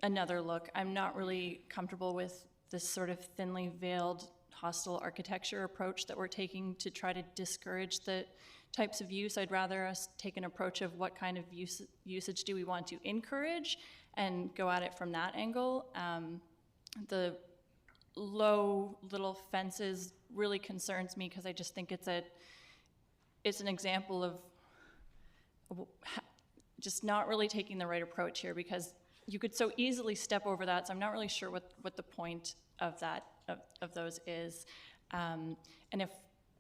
another look. I'm not really comfortable with this sort of thinly veiled hostile architecture approach that we're taking to try to discourage the types of use. I'd rather us take an approach of what kind of usage do we want to encourage and go at it from that angle. The low little fences really concerns me because I just think it's an example of just not really taking the right approach here, because you could so easily step over that. So I'm not really sure what the point of that of those is. And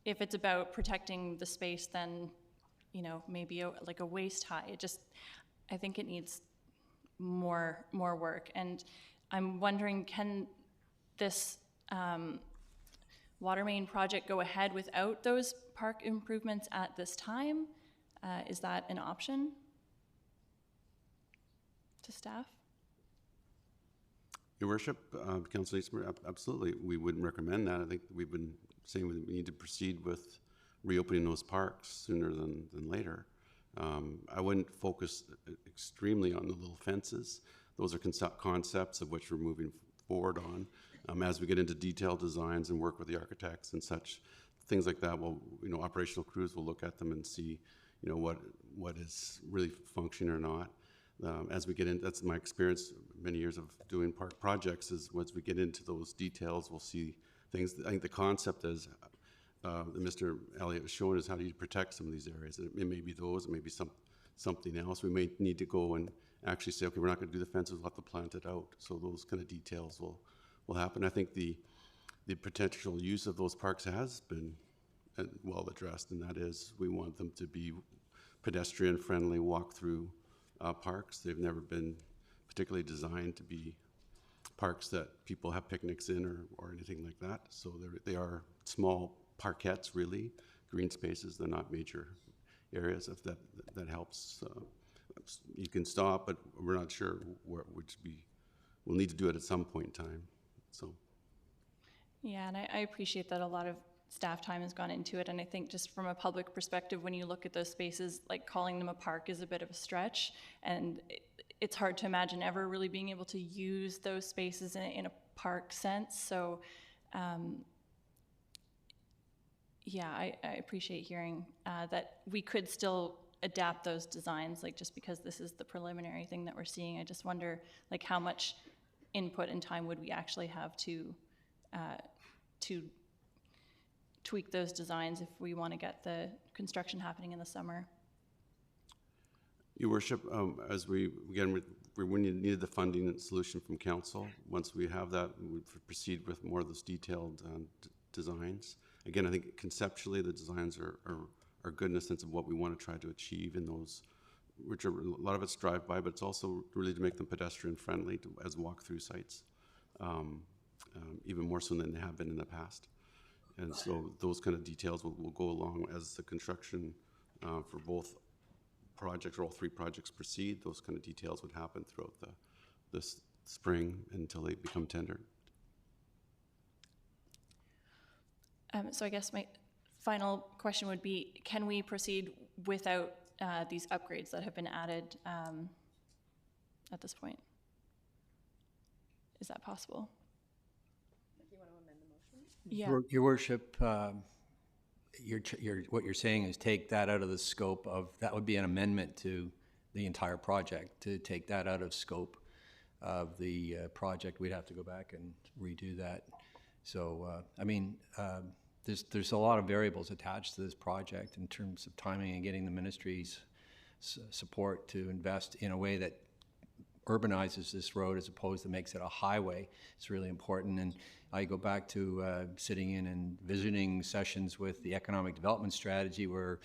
if it's about protecting the space, then maybe like a waist high. I think it needs more work. And I'm wondering, can this water main project go ahead without those park improvements at this time? Is that an option to staff?
Your Worship, Councillor Eastermere, absolutely. We wouldn't recommend that. I think we've been saying we need to proceed with reopening those parks sooner than later. I wouldn't focus extremely on the little fences. Those are concepts of which we're moving forward on. As we get into detailed designs and work with the architects and such, things like that, operational crews will look at them and see, what is really functioning or not. As we get in, that's my experience, many years of doing park projects, is once we get into those details, we'll see things. I think the concept is, that Mr. Elliott was showing, is how do you protect some of these areas. It may be those, it may be something else. We may need to go and actually say, okay, we're not going to do the fences, we'll have to plant it out. So those kind of details will happen. I think the potential use of those parks has been well addressed, and that is we want them to be pedestrian-friendly walk-through parks. They've never been particularly designed to be parks that people have picnics in or anything like that. So they are small parkettes, really, green spaces. They're not major areas. If that helps, you can stop, but we're not sure we'll need to do it at some point in time. So.
Yeah, and I appreciate that a lot of staff time has gone into it, and I think just from a public perspective, when you look at those spaces, like calling them a park is a bit of a stretch, and it's hard to imagine ever really being able to use those spaces in a park sense. So yeah, I appreciate hearing that we could still adapt those designs, like just because this is the preliminary thing that we're seeing. I just wonder like how much input and time would we actually have to tweak those designs if we want to get the construction happening in the summer.
Your Worship, as we needed the funding and solution from Council. Once we have that, we would proceed with more of those detailed designs. Again, I think conceptually the designs are good in the sense of what we want to try to achieve in those, which are a lot of it's drive-by, but it's also really to make them pedestrian-friendly as walk-through sites, even more so than they have been in the past. And so those kind of details will go along as the construction for both projects, or all three projects, proceed. Those kind of details would happen throughout this spring until they become tendered.
So I guess my final question would be, can we proceed without these upgrades that have been added at this point? Is that possible?
You want to amend the motion?
Yeah.
Your Worship, what you're saying is take that out of the scope of, that would be an amendment to the entire project, to take that out of scope. of the project, we'd have to go back and redo that. So, I mean, there's a lot of variables attached to this project in terms of timing and getting the ministry's support to invest in a way that urbanizes this road as opposed to makes it a highway. It's really important. And I go back to sitting in and visiting sessions with the economic development strategy where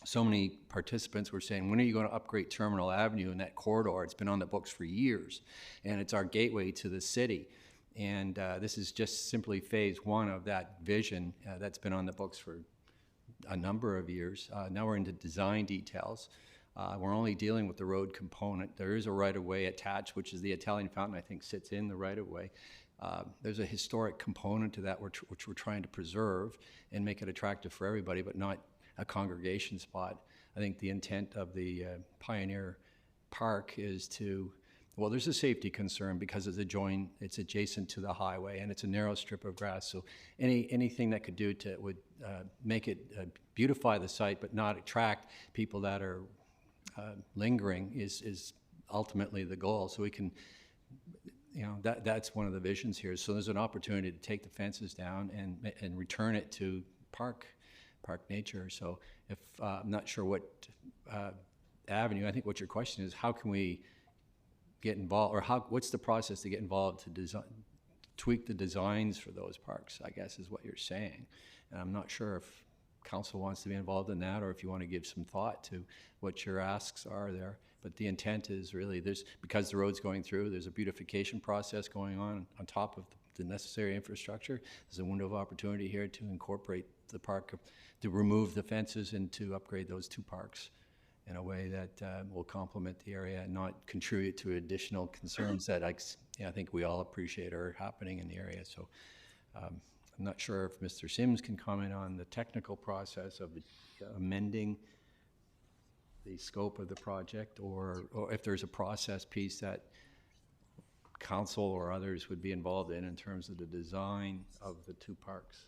so many participants were saying, when are you going to upgrade Terminal Avenue in that corridor? It's been on the books for years, and it's our gateway to the city. And this is just simply phase one of that vision that's been on the books for a number of years. Now we're into design details. We're only dealing with the road component. There is a right-of-way attached, which is the Italian fountain, I think, sits in the right-of-way. There's a historic component to that which we're trying to preserve and make it attractive for everybody, but not a congregation spot. I think the intent of the Pioneer Park is to, well, there's a safety concern because it's adjacent to the highway and it's a narrow strip of grass. So anything that could do to would make it beautify the site, but not attract people that are lingering is ultimately the goal. So we can, you know, that's one of the visions here. So there's an opportunity to take the fences down and return it to park nature. So if I'm not sure what avenue, I think what your question is, how can we get involved, or what's the process to get involved to tweak the designs for those parks, I guess is what you're saying. And I'm not sure if council wants to be involved in that, or if you want to give some thought to what your asks are there. But the intent is really, because the road's going through, there's a beautification process going on top of the necessary infrastructure. There's a window of opportunity here to incorporate the park, to remove the fences and to upgrade those two parks in a way that will complement the area and not contribute to additional concerns that I think we all appreciate are happening in the area. So I'm not sure if Mr. Sims can comment on the technical process of amending the scope of the project, or if there's a process piece that council or others would be involved in terms of the design of the two parks.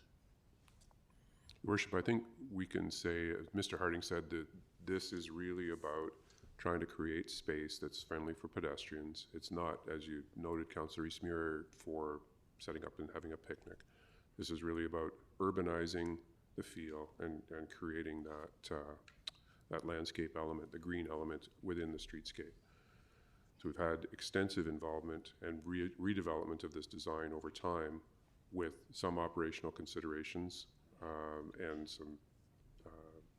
Your Worship, I think we can say, as Mr. Harding said, that this is really about trying to create space that's friendly for pedestrians. It's not, as you noted, Councillor Eastmuir, for setting up and having a picnic. This is really about urbanizing the feel and creating that landscape element, the green element within the streetscape. So we've had extensive involvement and redevelopment of this design over time with some operational considerations and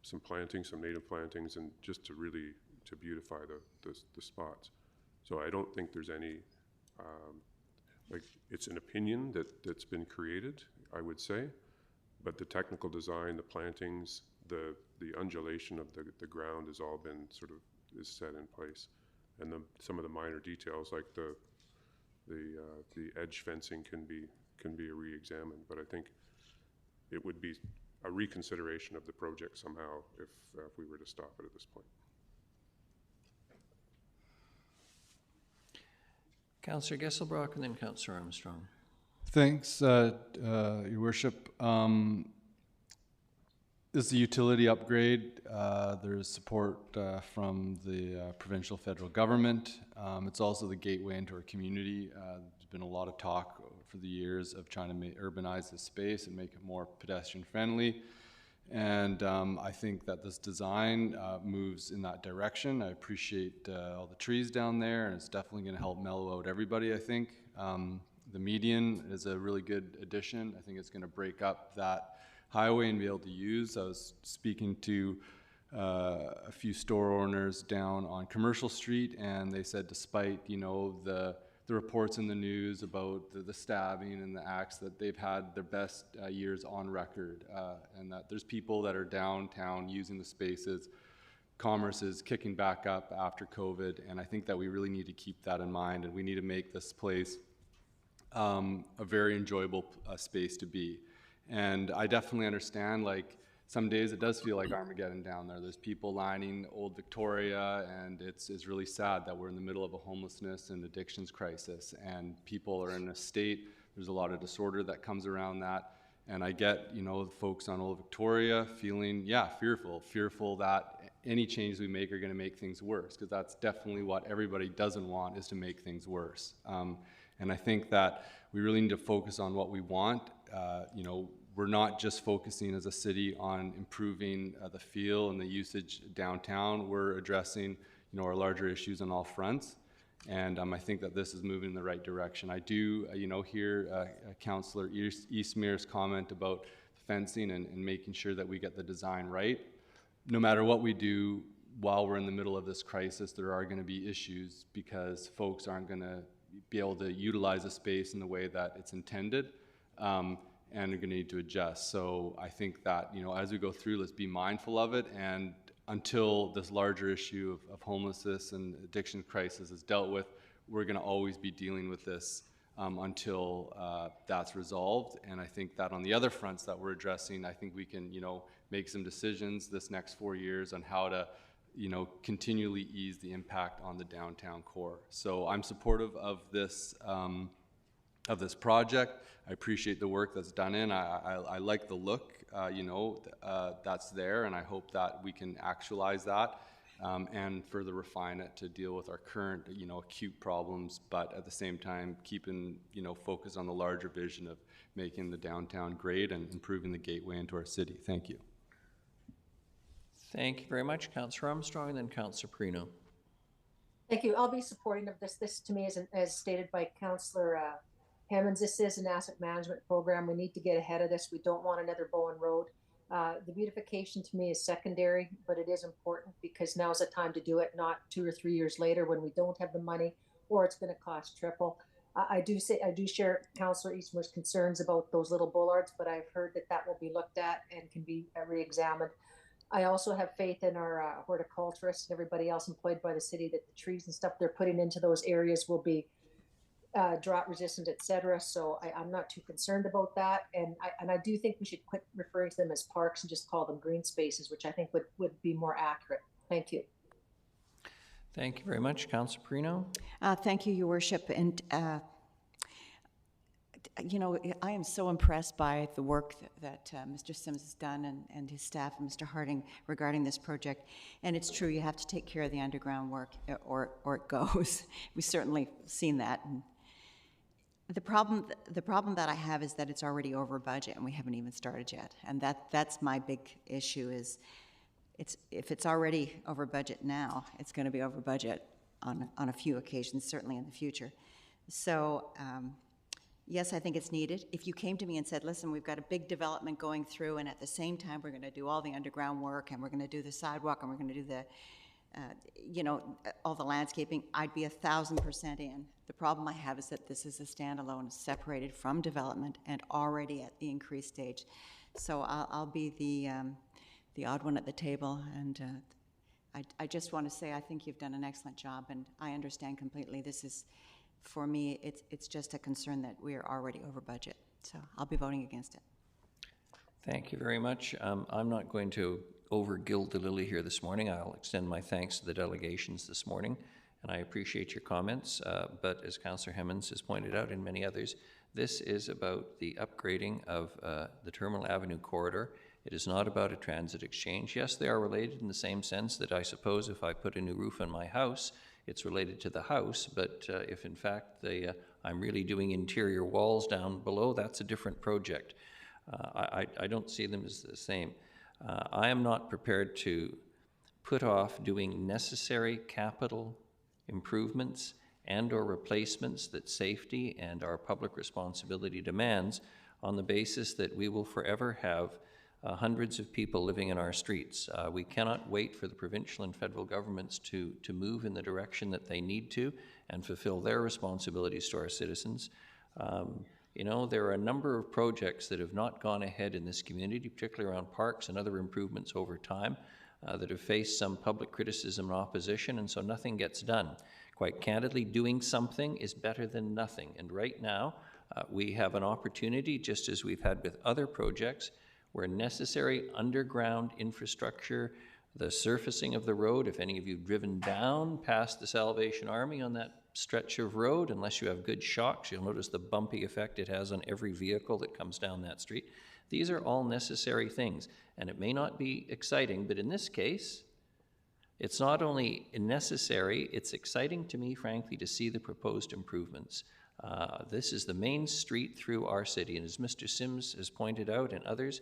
some plantings, some native plantings, and just to really beautify the spots. So I don't think there's any, it's an opinion that's been created, I would say, but the technical design, the plantings, the undulation of the ground has all been is set in place. And some of the minor details, like the edge fencing, can be re-examined. But I think it would be a reconsideration of the project somehow if we were to stop it at this point.
Councillor Gesselbrock and then Councillor Armstrong.
Thanks, Your Worship. This is a utility upgrade. There's support from the provincial federal government. It's also the gateway into our community. There's been a lot of talk for the years of trying to urbanize this space and make it more pedestrian friendly. And I think that this design moves in that direction. I appreciate all the trees down there, and it's definitely going to help mellow out everybody, I think. The median is a really good addition. I think it's going to break up that highway and be able to use. I was speaking to a few store owners down on Commercial Street, and they said despite, you know, the reports in the news about the stabbing and the acts, that they've had their best years on record, and that there's people that are downtown using the spaces. Commerce is kicking back up after COVID, and I think that we really need to keep that in mind, and we need to make this place a very enjoyable space to be. And I definitely understand, like, some days it does feel like Armageddon down there. There's people lining Old Victoria, and it's really sad that we're in the middle of a homelessness and addictions crisis, and people are in a state, there's a lot of disorder that comes around that. And I get, you know, the folks on Old Victoria feeling, fearful that any changes we make are going to make things worse, because that's definitely what everybody doesn't want, is to make things worse. And I think that we really need to focus on what we want. You know, we're not just focusing as a city on improving the feel and the usage downtown. We're addressing, you know, our larger issues on all fronts. And I think that this is moving in the right direction. I do, you know, hear Councillor Eastmere's comment about fencing and making sure that we get the design right. No matter what we do while we're in the middle of this crisis, there are going to be issues because folks aren't going to be able to utilize the space in the way that it's intended, and are going to need to adjust. So I think that, you know, as we go through, let's be mindful of it, and until this larger issue of homelessness and addiction crisis is dealt with, we're going to always be dealing with this until that's resolved. And I think that on the other fronts that we're addressing, I think we can, you know, make some decisions this next 4 years on how to, you know, continually ease the impact on the downtown core. So I'm supportive of this project. I appreciate the work that's done in. I like the look, you know, that's there, and I hope that we can actualize that and further refine it to deal with our current, you know, acute problems, but at the same time keeping, you know, focus on the larger vision of making the downtown great and improving the gateway into our city. Thank you.
Thank you very much, Councillor Armstrong, and then Councillor Perino.
Thank you. I'll be supporting of this. This to me is, as stated by Councillor Hammonds, this is an asset management program. We need to get ahead of this. We don't want another Bowen Road. The beautification to me is secondary, but it is important because now's the time to do it, not 2 or 3 years later when we don't have the money or it's going to cost triple. I do share Councillor Eastmer's concerns about those little bollards, but I've heard that that will be looked at and can be re-examined. I also have faith in our horticulturists and everybody else employed by the city that the trees and stuff they're putting into those areas will be drought resistant, etc. So I'm not too concerned about that. And I do think we should quit referring to them as parks and just call them green spaces, which I think would be more accurate. Thank you.
Thank you very much. Councillor Perino.
Thank you, Your Worship. And you know, I am so impressed by the work that Mr. Sims has done and his staff and Mr. Harding regarding this project. And it's true, you have to take care of the underground work or it goes. We've certainly seen that. And the problem that I have is that it's already over budget and we haven't even started yet. And that's my big issue is if it's already over budget now, it's going to be over budget on a few occasions, certainly in the future. So, yes, I think it's needed. If you came to me and said, listen, we've got a big development going through and at the same time we're going to do all the underground work and we're going to do the sidewalk and we're going to do the, you know, all the landscaping, I'd be 1,000% in. The problem I have is that this is a standalone, separated from development and already at the increased stage. So I'll be the odd one at the table, and I just want to say I think you've done an excellent job, and I understand completely this is, for me, it's just a concern that we are already over budget. So I'll be voting against it.
Thank you very much. I'm not going to over-gild the lily here this morning. I'll extend my thanks to the delegations this morning, and I appreciate your comments. But as Councillor Hammonds has pointed out, and many others, this is about the upgrading of the Terminal Avenue corridor. It is not about a transit exchange. Yes, they are related in the same sense that I suppose if I put a new roof on my house, it's related to the house, but if in fact I'm really doing interior walls down below, that's a different project. I don't see them as the same. I am not prepared to put off doing necessary capital improvements and or replacements that safety and our public responsibility demands on the basis that we will forever have hundreds of people living in our streets. We cannot wait for the provincial and federal governments to move in the direction that they need to and fulfill their responsibilities to our citizens. You know, there are a number of projects that have not gone ahead in this community, particularly around parks and other improvements over time, that have faced some public criticism and opposition, and so nothing gets done. Quite candidly, doing something is better than nothing. And right now, we have an opportunity, just as we've had with other projects, where necessary underground infrastructure, the surfacing of the road, if any of you have driven down past the Salvation Army on that stretch of road, unless you have good shocks, you'll notice the bumpy effect it has on every vehicle that comes down that street. These are all necessary things, and it may not be exciting, but in this case, It's not only necessary, it's exciting to me, frankly, to see the proposed improvements. This is the main street through our city, and as Mr. Sims has pointed out and others,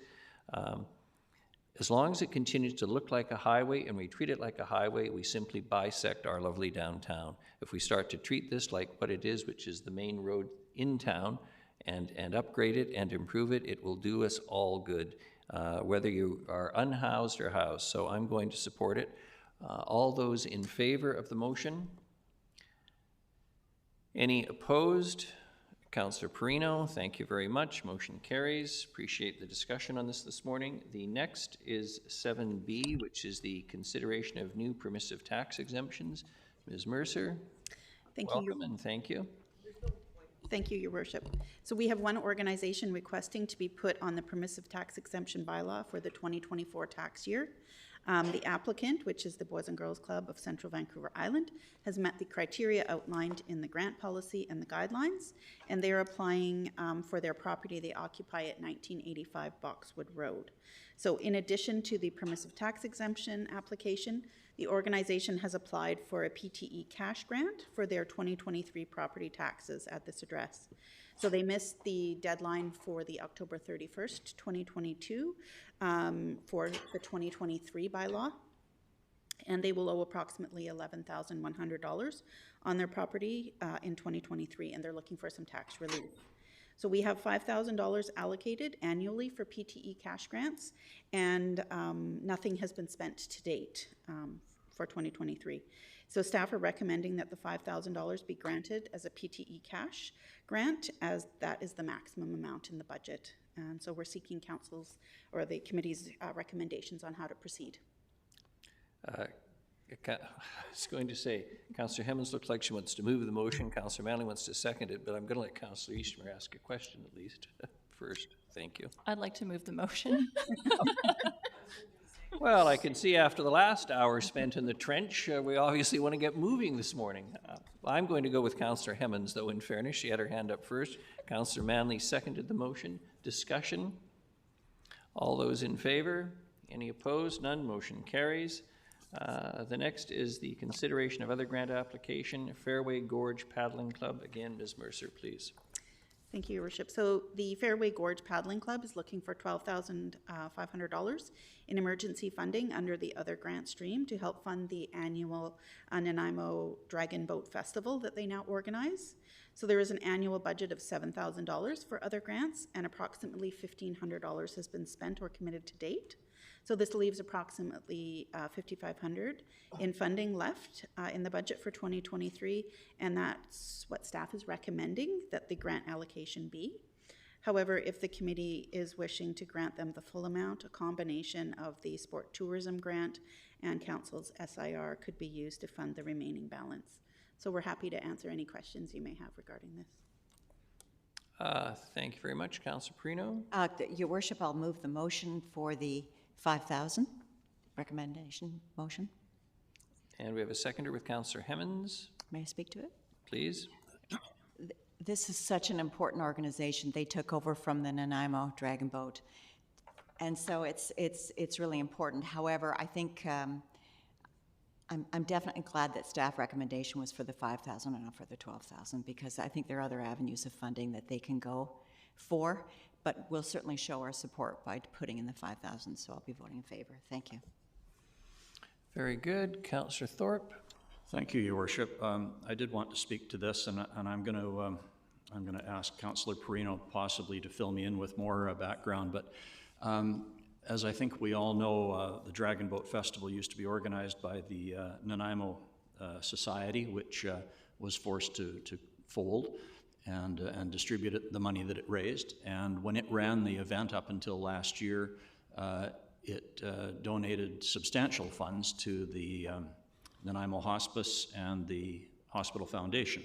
as long as it continues to look like a highway and we treat it like a highway, we simply bisect our lovely downtown. If we start to treat this like what it is, which is the main road in town, and upgrade it and improve it, it will do us all good, whether you are unhoused or housed. So I'm going to support it. All those in favor of the motion? Any opposed? Councillor Perino, thank you very much. Motion carries. Appreciate the discussion on this morning. The next is 7B, which is the consideration of new permissive tax exemptions. Ms. Mercer, welcome and thank you.
Thank you, Your Worship. So we have one organization requesting to be put on the permissive tax exemption bylaw for the 2024 tax year. The applicant, which is the Boys and Girls Club of Central Vancouver Island, has met the criteria outlined in the grant policy and the guidelines, and they're applying for their property they occupy at 1985 Boxwood Road. So in addition to the permissive tax exemption application, the organization has applied for a PTE cash grant for their 2023 property taxes at this address. So they missed the deadline for the October 31st, 2022 for the 2023 bylaw, and they will owe approximately $11,100 on their property in 2023, and they're looking for some tax relief. So we have $5,000 allocated annually for PTE cash grants, and nothing has been spent to date for 2023. So staff are recommending that the $5,000 be granted as a PTE cash grant, as that is the maximum amount in the budget. And so we're seeking council's or the committee's recommendations on how to proceed.
I was going to say, Councillor Hemmons looks like she wants to move the motion. Councillor Manley wants to second it, but I'm going to let Councillor Eastmer ask a question at least first. Thank you.
I'd like to move the motion.
Well, I can see after the last hour spent in the trench, we obviously want to get moving this morning. I'm going to go with Councillor Hemmons, though, in fairness. She had her hand up first. Councillor Manley seconded the motion. Discussion? All those in favor? Any opposed? None. Motion carries. The next is the consideration of other grant application, Fairway Gorge Paddling Club. Again, Ms. Mercer, please.
Thank you, Your Worship. So the Fairway Gorge Paddling Club is looking for $12,500 in emergency funding under the other grant stream to help fund the annual Nanaimo Dragon Boat Festival that they now organize. So there is an annual budget of $7,000 for other grants, and approximately $1,500 has been spent or committed to date. So this leaves approximately $5,500 in funding left in the budget for 2023, and that's what staff is recommending that the grant allocation be. However, if the committee is wishing to grant them the full amount, a combination of the sport tourism grant and council's SIR could be used to fund the remaining balance. So we're happy to answer any questions you may have regarding this.
Thank you very much. Councillor Perino?
Your Worship, I'll move the motion for the 5,000 recommendation motion.
And we have a seconder with Councillor Hemmons.
May I speak to it?
Please.
This is such an important organization. They took over from the Nanaimo Dragon Boat, and so it's really important. However, I think I'm definitely glad that staff recommendation was for the 5,000 and not for the 12,000, because I think there are other avenues of funding that they can go for. But we'll certainly show our support by putting in the 5,000, so I'll be voting in favor. Thank you.
Very good. Councillor Thorpe.
Thank you, Your Worship. I did want to speak to this, and I'm going to ask Councillor Perino possibly to fill me in with more background. But as I think we all know, the Dragon Boat Festival used to be organized by the Nanaimo Society, which was forced to fold and distributed the money that it raised. And when it ran the event up until last year, it donated substantial funds to the Nanaimo Hospice and the Hospital Foundation,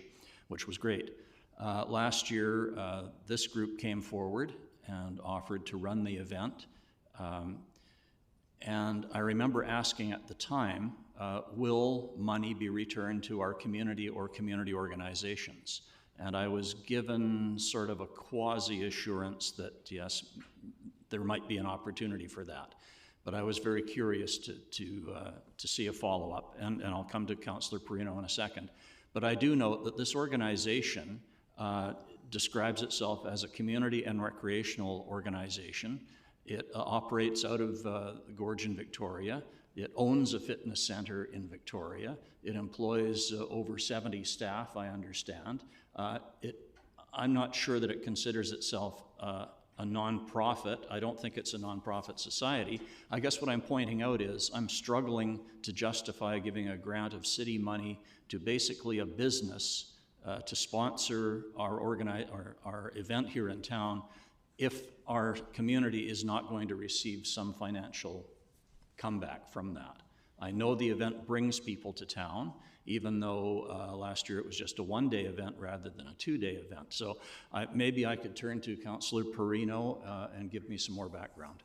which was great. Last year, this group came forward and offered to run the event. And I remember asking at the time, will money be returned to our community or community organizations? And I was given sort of a quasi-assurance that, yes, there might be an opportunity for that. But I was very curious to see a follow-up, and I'll come to Councillor Perino in a second. But I do note that this organization describes itself as a community and recreational organization. It operates out of the Gorge in Victoria. It owns a fitness center in Victoria. It employs over 70 staff, I understand. I'm not sure that it considers itself a nonprofit. I don't think it's a nonprofit society. I guess what I'm pointing out is I'm struggling to justify giving a grant of city money to basically a business to sponsor our event here in town if our community is not going to receive some financial comeback from that. I know the event brings people to town, even though last year it was just a one-day event rather than a two-day event. So maybe I could turn to Councillor Perino and give me some more background.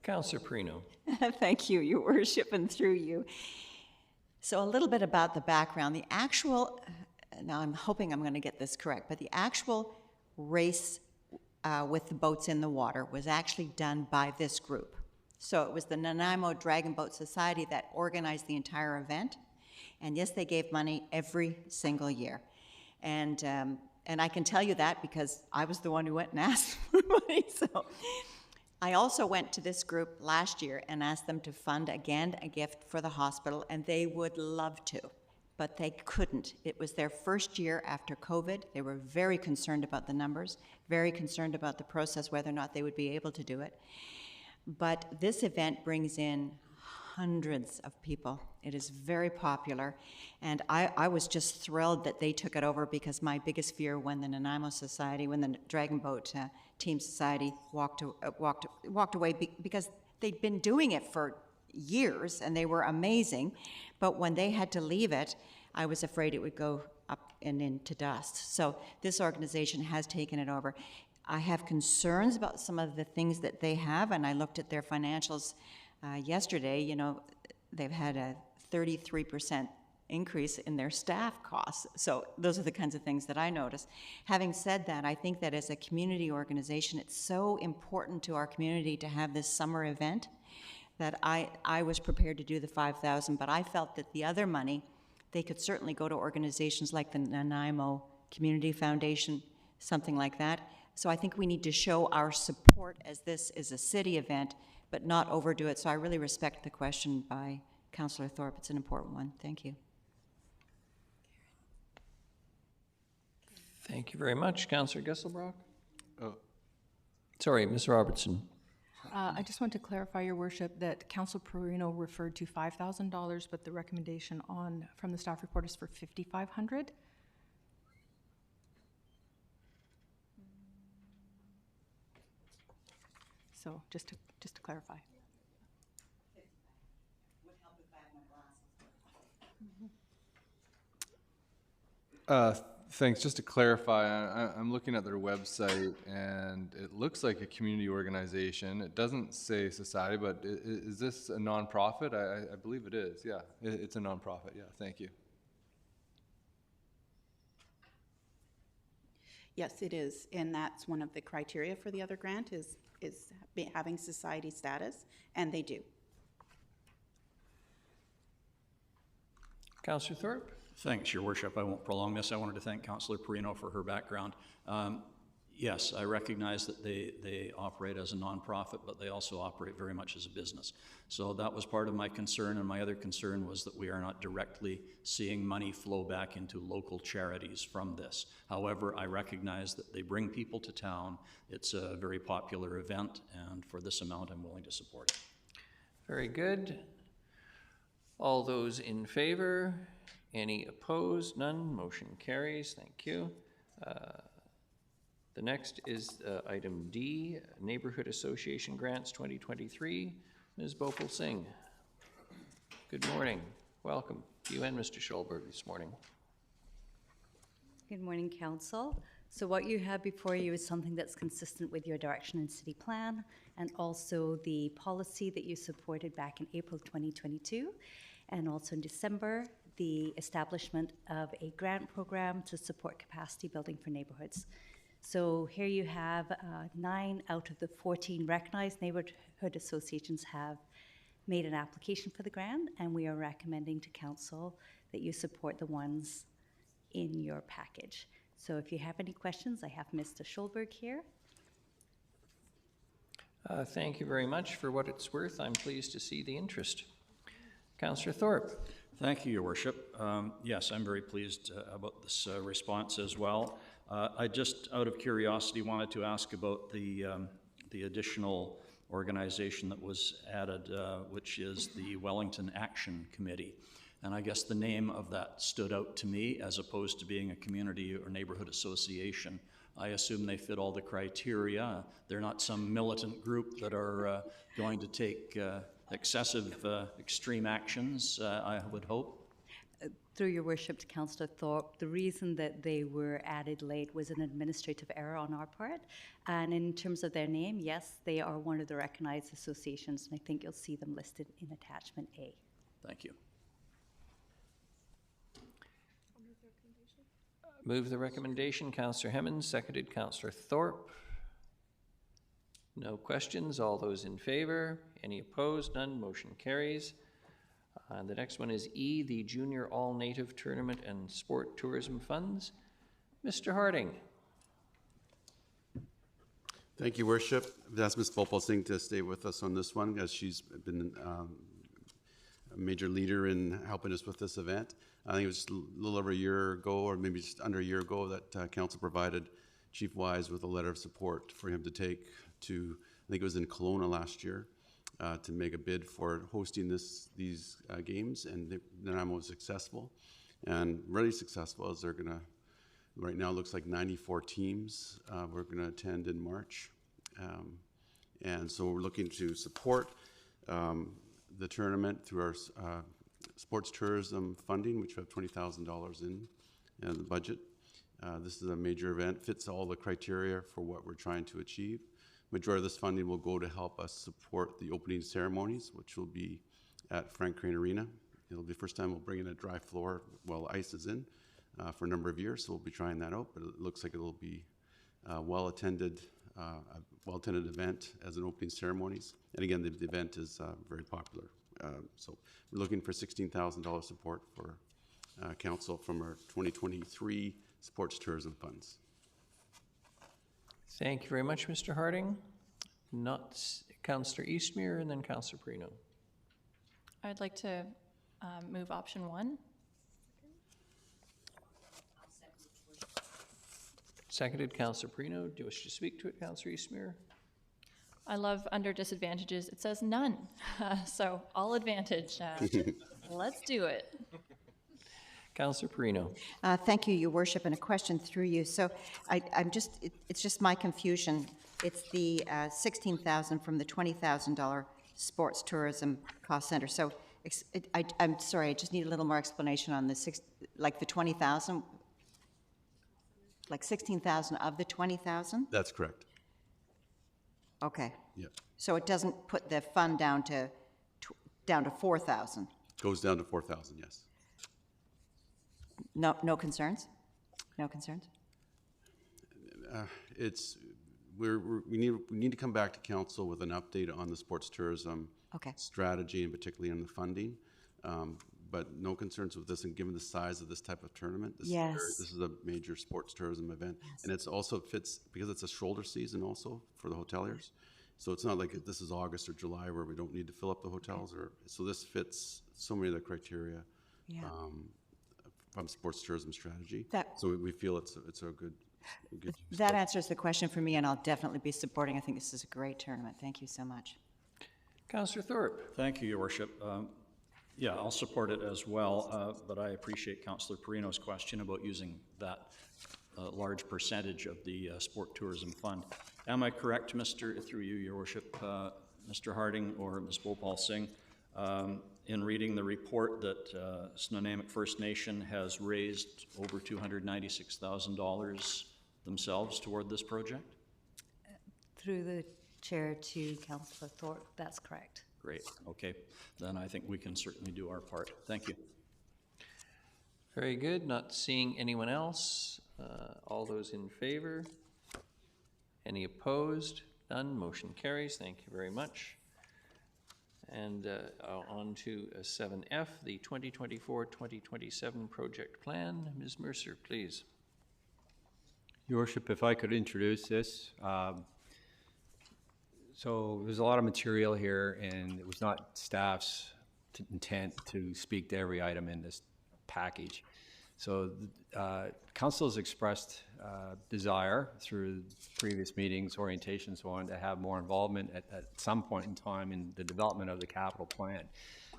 Councillor Perino.
Thank you, Your Worship, and through you. So a little bit about the background. The actual, now I'm hoping I'm going to get this correct, but the actual race with the boats in the water was actually done by this group. So it was the Nanaimo Dragon Boat Society that organized the entire event. And yes, they gave money every single year. And I can tell you that because I was the one who went and asked for money. So I also went to this group last year and asked them to fund again a gift for the hospital, and they would love to, but they couldn't. It was their first year after COVID. They were very concerned about the numbers, very concerned about the process, whether or not they would be able to do it. But this event brings in hundreds of people. It is very popular, and I was just thrilled that they took it over, because my biggest fear when the Nanaimo Society, when the Dragon Boat Team Society walked away, because they'd been doing it for years and they were amazing, but when they had to leave it, I was afraid it would go up and into dust. So this organization has taken it over. I have concerns about some of the things that they have, and I looked at their financials yesterday. You know, they've had a 33% increase in their staff costs. So those are the kinds of things that I notice. Having said that, I think that as a community organization, it's so important to our community to have this summer event that I was prepared to do the $5,000, but I felt that the other money, they could certainly go to organizations like the Nanaimo Community Foundation, something like that. So I think we need to show our support, as this is a city event, but not overdo it. So I really respect the question by Councillor Thorpe. It's an important one. Thank you.
Thank you very much. Councillor Gesselbrock? Oh. Sorry, Ms. Robertson.
I just want to clarify, Your Worship, that Councillor Perino referred to $5,000, but the recommendation from the staff report is for $5,500. So just to clarify.
Thanks. Just to clarify, I'm looking at their website, and it looks like a community organization. It doesn't say society, but is this a nonprofit? I believe it is. Yeah, it's a nonprofit. Yeah, thank you.
Yes, it is, and that's one of the criteria for the other grant is having society status, and they do.
Councillor Thorpe?
Thanks, Your Worship. I won't prolong this. I wanted to thank Councillor Perino for her background. Yes, I recognize that they operate as a nonprofit, but they also operate very much as a business. So that was part of my concern, and my other concern was that we are not directly seeing money flow back into local charities from this. However, I recognize that they bring people to town. It's a very popular event, and for this amount, I'm willing to support it.
Very good. All those in favor? Any opposed? None. Motion carries. Thank you. The next is item D, Neighborhood Association Grants 2023. Ms. Bhopal Singh. Good morning. Welcome. You and Mr. Schulberg this morning.
Good morning, Council. So what you have before you is something that's consistent with your direction and city plan, and also the policy that you supported back in April 2022, and also in December, the establishment of a grant program to support capacity building for neighborhoods. So here you have 9 out of the 14 recognized neighborhood associations have made an application for the grant, and we are recommending to council that you support the ones in your package. So if you have any questions, I have Mr. Schulberg here.
Thank you very much. For what it's worth, I'm pleased to see the interest. Councillor Thorpe.
Thank you, Your Worship. Yes, I'm very pleased about this response as well. I just, out of curiosity, wanted to ask about the additional organization that was added, which is the Wellington Action Committee. And I guess the name of that stood out to me as opposed to being a community or neighborhood association. I assume they fit all the criteria. They're not some militant group that are going to take excessive, extreme actions, I would hope.
Through your worship to Councillor Thorpe, the reason that they were added late was an administrative error on our part. And in terms of their name, yes, they are one of the recognized associations, and I think you'll see them listed in attachment A.
Thank you.
Move the recommendation, Councillor Hemmons, seconded Councillor Thorpe. No questions. All those in favor? Any opposed? None. Motion carries. The next one is E, the Junior All-Native Tournament and Sport Tourism Funds. Mr. Harding.
Thank you, Worship. I've asked Ms. Volpal Singh to stay with us on this one, as she's been a major leader in helping us with this event. I think it was a little over a year ago, or maybe just under a year ago, that Council provided Chief Wise with a letter of support for him to take to, I think it was in Kelowna last year, to make a bid for hosting these games, and Nanaimo was successful, and really successful, as they're gonna, right now it looks like 94 teams we're gonna attend in March, and so we're looking to support the tournament through our sports tourism funding, which we have $20,000 in the budget. This is a major event, fits all the criteria for what we're trying to achieve. Majority of this funding will go to help us support the opening ceremonies, which will be at Frank Crane Arena. It'll be the first time we'll bring in a dry floor while ice is in for a number of years, so we'll be trying that out, but it looks like it'll be a well-attended event as an opening ceremonies. And again, the event is very popular. So we're looking for $16,000 support for council from our 2023 sports tourism funds.
Thank you very much, Mr. Harding. Not Councillor Eastmere, and then Councillor Perino.
I'd like to move option 1.
Seconded Councillor Perino. Do you wish to speak to it, Councillor Eastmere?
I love under disadvantages. It says none. So all advantage. Let's do it.
Councillor Perino.
Thank you, Your Worship, and a question through you. So it's just my confusion. It's the $16,000 from the $20,000 sports tourism cost center. So I'm sorry, I just need a little more explanation on the like the 20,000, like 16,000 of the 20,000?
That's correct.
Okay.
Yeah.
So it doesn't put the fund down to 4,000?
Goes down to 4,000, yes.
No concerns? No concerns?
We need to come back to council with an update on the sports tourism strategy, and particularly on the funding. But no concerns with this, and given the size of this type of tournament, this is a major sports tourism event, and it's also fits because it's a shoulder season also for the hoteliers. So it's not like this is August or July where we don't need to fill up the hotels, so this fits so many of the criteria. From sports tourism strategy. So we feel it's a good
That answers the question for me, and I'll definitely be supporting. I think this is a great tournament. Thank you so much.
Councillor Thorpe.
Thank you, Your Worship. Yeah, I'll support it as well, but I appreciate Councillor Perino's question about using that large percentage of the sport tourism fund. Am I correct, through you, Your Worship, Mr. Harding or Ms. Bhopal Singh, in reading the report that Snuneymuxw First Nation has raised over $296,000 themselves toward this project?
Through the chair to Councillor Thorpe, that's correct.
Great, okay. Then I think we can certainly do our part. Thank you.
Very good. Not seeing anyone else. All those in favor? Any opposed? None. Motion carries. Thank you very much. And on to 7F, the 2024-2027 project plan. Ms. Mercer, please.
Your Worship, if I could introduce this. So there's a lot of material here, and it was not staff's intent to speak to every item in this package. So council has expressed desire through previous meetings, orientations, so on, to have more involvement at some point in time in the development of the capital plan.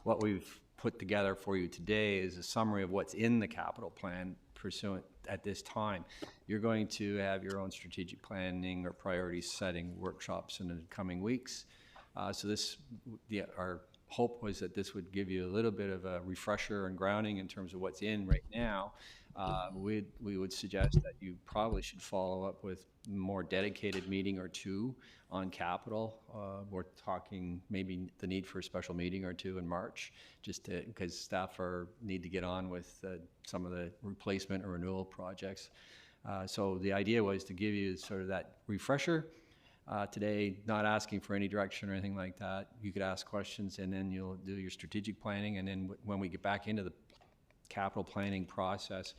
What we've put together for you today is a summary of what's in the capital plan pursuant at this time. You're going to have your own strategic planning or priority setting workshops in the coming weeks. So our hope was that this would give you a little bit of a refresher and grounding in terms of what's in right now. We would suggest that you probably should follow up with a more dedicated meeting or two on capital. We're talking maybe the need for a special meeting or two in March, just because staff need to get on with some of the replacement or renewal projects. So the idea was to give you sort of that refresher. Today, not asking for any direction or anything like that. You could ask questions, and then you'll do your strategic planning, and then when we get back into the capital planning process,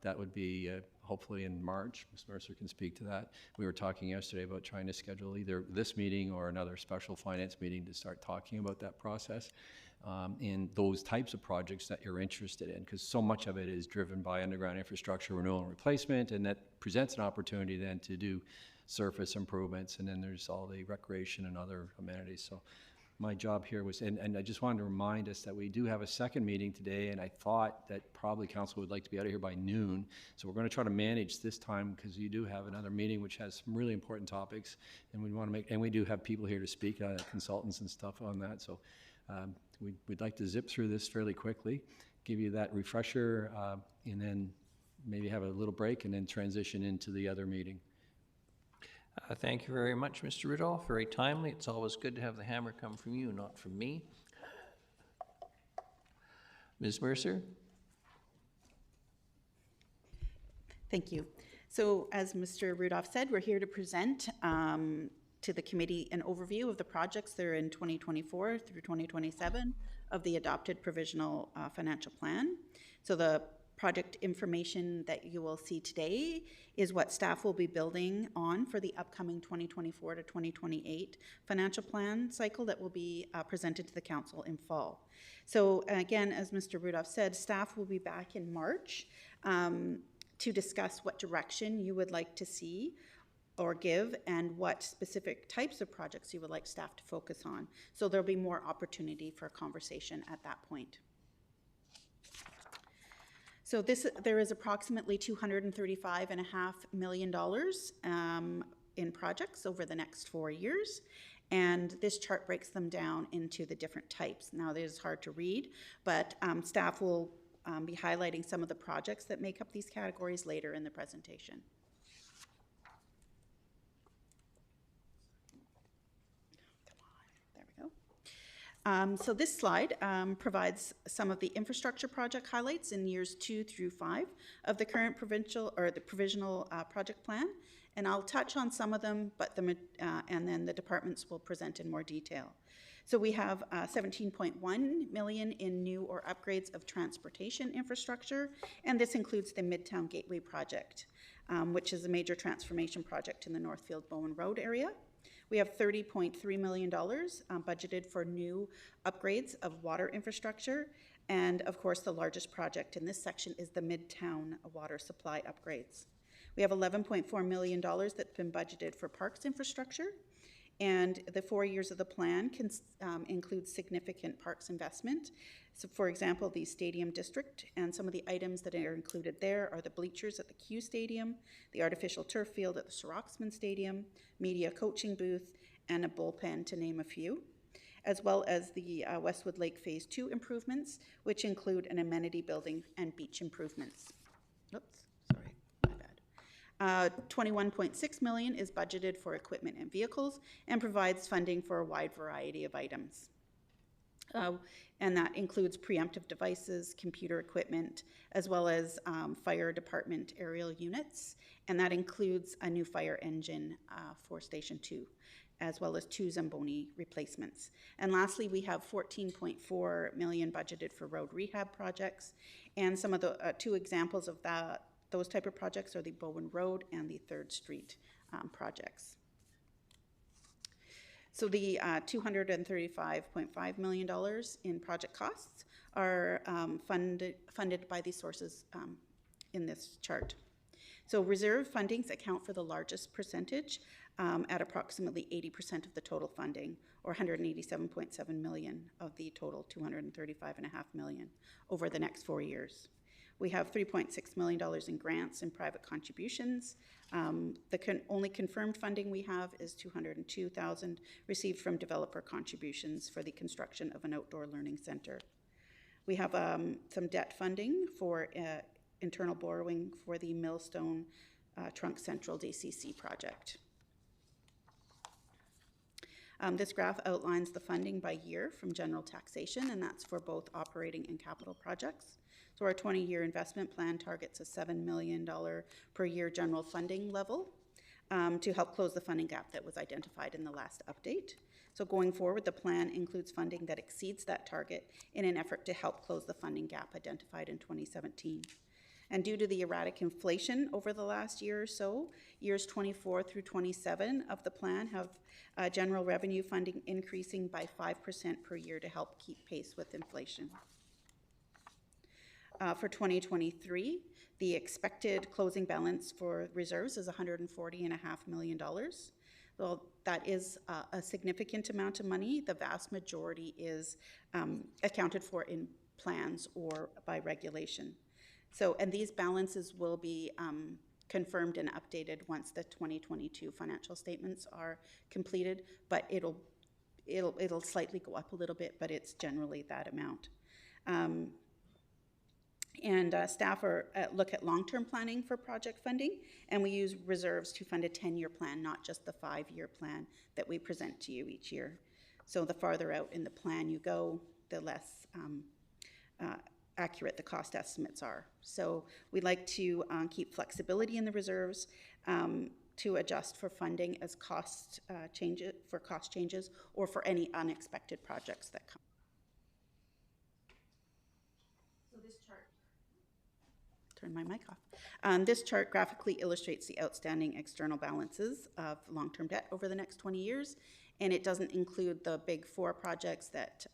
that would be hopefully in March. Ms. Mercer can speak to that. We were talking yesterday about trying to schedule either this meeting or another special finance meeting to start talking about that process in those types of projects that you're interested in, because so much of it is driven by underground infrastructure renewal and replacement, and that presents an opportunity then to do surface improvements, and then there's all the recreation and other amenities. So my job here was, and I just wanted to remind us that we do have a second meeting today, and I thought that probably council would like to be out of here by noon. So we're going to try to manage this time, because you do have another meeting which has some really important topics, and we want to make, and we do have people here to speak, consultants and stuff on that. So we'd like to zip through this fairly quickly, give you that refresher, and then maybe have a little break and then transition into the other meeting.
Thank you very much, Mr. Rudolph. Very timely. It's always good to have the hammer come from you, not from me. Ms. Mercer?
Thank you. So as Mr. Rudolph said, we're here to present to the committee an overview of the projects that are in 2024 through 2027 of the adopted provisional financial plan. So the project information that you will see today is what staff will be building on for the upcoming 2024 to 2028 financial plan cycle that will be presented to the council in fall. So again, as Mr. Rudolph said, staff will be back in March to discuss what direction you would like to see or give and what specific types of projects you would like staff to focus on. So there'll be more opportunity for a conversation at that point. So there is approximately $235.5 million in projects over the next 4 years. And this chart breaks them down into the different types. Now, it is hard to read, but staff will be highlighting some of the projects that make up these categories later in the presentation. So this slide provides some of the infrastructure project highlights in years 2 through 5 of the current provincial or the provisional project plan, and I'll touch on some of them, but and then the departments will present in more detail. So we have 17.1 million in new or upgrades of transportation infrastructure, and this includes the Midtown Gateway project, which is a major transformation project in the Northfield Bowen Road area. We have $30.3 million budgeted for new upgrades of water infrastructure. And of course, the largest project in this section is the Midtown water supply upgrades. We have $11.4 million that's been budgeted for parks infrastructure. And the 4 years of the plan can include significant parks investment. So for example, the stadium district, and some of the items that are included there are the bleachers at the Q Stadium, the artificial turf field at the Sir Roxman Stadium, media coaching booth, and a bullpen, to name a few, as well as the Westwood Lake Phase 2 improvements, which include an amenity building and beach improvements. Oops, sorry, my bad. $21.6 million is budgeted for equipment and vehicles and provides funding for a wide variety of items. And that includes preemptive devices, computer equipment, as well as fire department aerial units. And that includes a new fire engine for Station 2, as well as 2 Zamboni replacements. And lastly, we have 14.4 million budgeted for road rehab projects. And some of the 2 examples of those type of projects are the Bowen Road and the 3rd Street projects. So the $235.5 million in project costs are funded by these sources in this chart. So reserve fundings account for the largest percentage at approximately 80% of the total funding, or $187.7 million of the total $235.5 million over the next 4 years. We have $3.6 million in grants and private contributions. The only confirmed funding we have is $202,000 received from developer contributions for the construction of an outdoor learning center. We have some debt funding for internal borrowing for the Millstone Trunk Central DCC project. This graph outlines the funding by year from general taxation, and that's for both operating and capital projects. So our 20-year investment plan targets a $7 million per year general funding level to help close the funding gap that was identified in the last update. So going forward, the plan includes funding that exceeds that target in an effort to help close the funding gap identified in 2017. And due to the erratic inflation over the last year or so, years 24 through 27 of the plan have general revenue funding increasing by 5% per year to help keep pace with inflation. For 2023, the expected closing balance for reserves is $140.5 million. Well, that is a significant amount of money. The vast majority is accounted for in plans or by regulation. So, and these balances will be confirmed and updated once the 2022 financial statements are completed, but it'll slightly go up a little bit, but it's generally that amount. Staff look at long-term planning for project funding, and we use reserves to fund a 10-year plan, not just the 5-year plan that we present to you each year. So the farther out in the plan you go, the less accurate the cost estimates are. So we like to keep flexibility in the reserves to adjust for funding as cost changes or for any unexpected projects that come. So this chart, turn my mic off. This chart graphically illustrates the outstanding external balances of long-term debt over the next 20 years, and it doesn't include the big 4 projects that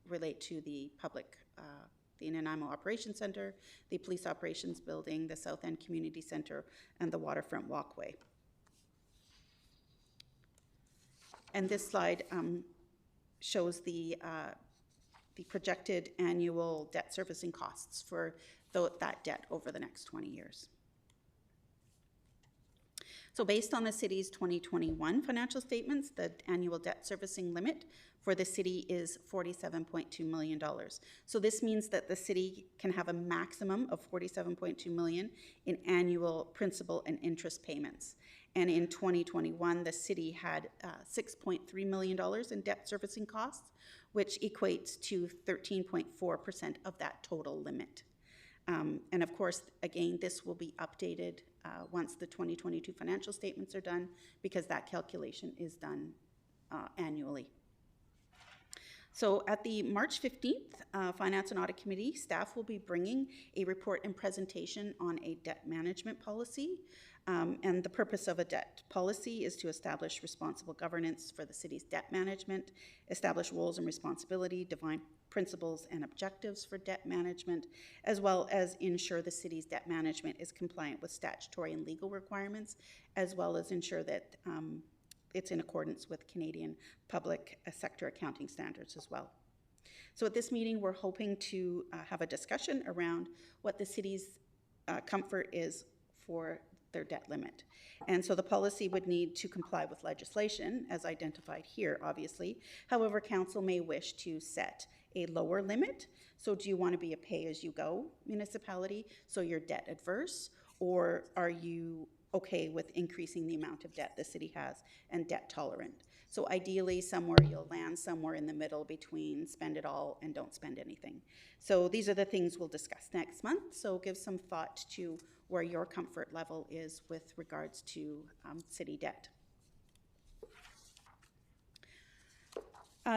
relate to the public the Nanaimo Operations Center, the Police Operations Building, the South End Community Center, and the Waterfront Walkway. And this slide shows the projected annual debt servicing costs for that debt over the next 20 years. So based on the city's 2021 financial statements, the annual debt servicing limit for the city is $47.2 million. So this means that the city can have a maximum of $47.2 million in annual principal and interest payments. And in 2021, the city had $6.3 million in debt servicing costs, which equates to 13.4% of that total limit. And of course, again, this will be updated once the 2022 financial statements are done, because that calculation is done annually. So at the March 15th Finance and Audit Committee, staff will be bringing a report and presentation on a debt management policy. And the purpose of a debt policy is to establish responsible governance for the city's debt management, establish roles and responsibility, define principles and objectives for debt management, as well as ensure the city's debt management is compliant with statutory and legal requirements, as well as ensure that it's in accordance with Canadian public sector accounting standards as well. So at this meeting, we're hoping to have a discussion around what the city's comfort is for their debt limit. And so the policy would need to comply with legislation, as identified here, obviously. However, council may wish to set a lower limit. So do you want to be a pay-as-you-go municipality, so you're debt adverse, or are you okay with increasing the amount of debt the city has and debt tolerant. So ideally, somewhere you'll land somewhere in the middle between spend it all and don't spend anything. So these are the things we'll discuss next month. So give some thought to where your comfort level is with regards to city debt.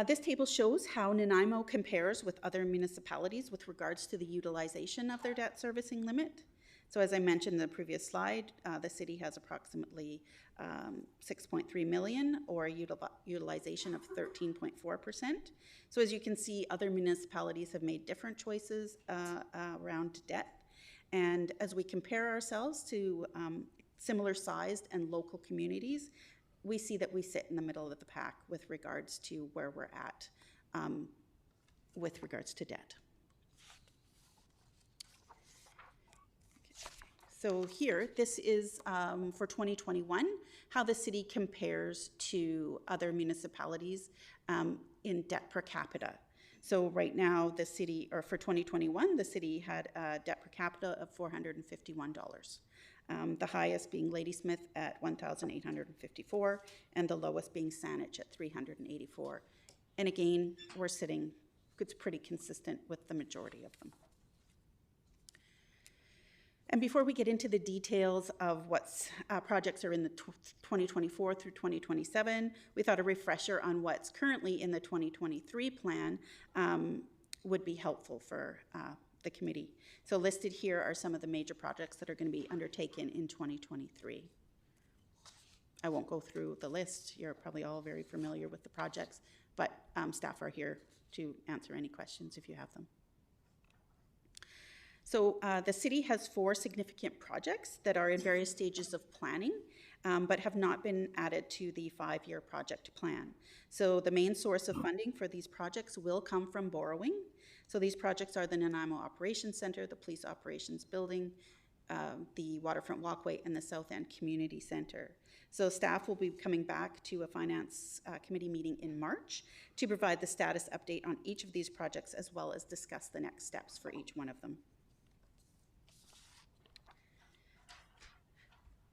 This table shows how Nanaimo compares with other municipalities with regards to the utilization of their debt servicing limit. So as I mentioned in the previous slide, the city has approximately 6.3 million, or a utilization of 13.4%. So as you can see, other municipalities have made different choices around debt. And as we compare ourselves to similar sized and local communities, we see that we sit in the middle of the pack with regards to where we're at with regards to debt. So here, this is for 2021, how the city compares to other municipalities in debt per capita. So right now, the city, or for 2021, the city had a debt per capita of $451. The highest being Ladysmith at 1,854, and the lowest being Saanich at 384. And again, we're sitting, it's pretty consistent with the majority of them. And before we get into the details of what projects are in the 2024 through 2027, we thought a refresher on what's currently in the 2023 plan would be helpful for the committee. So listed here are some of the major projects that are going to be undertaken in 2023. I won't go through the list. You're probably all very familiar with the projects, but staff are here to answer any questions if you have them. So the city has 4 significant projects that are in various stages of planning, but have not been added to the 5-year project plan. So the main source of funding for these projects will come from borrowing. So these projects are the Nanaimo Operations Center, the Police Operations Building, the Waterfront Walkway, and the South End Community Center. So staff will be coming back to a Finance Committee meeting in March to provide the status update on each of these projects, as well as discuss the next steps for each one of them.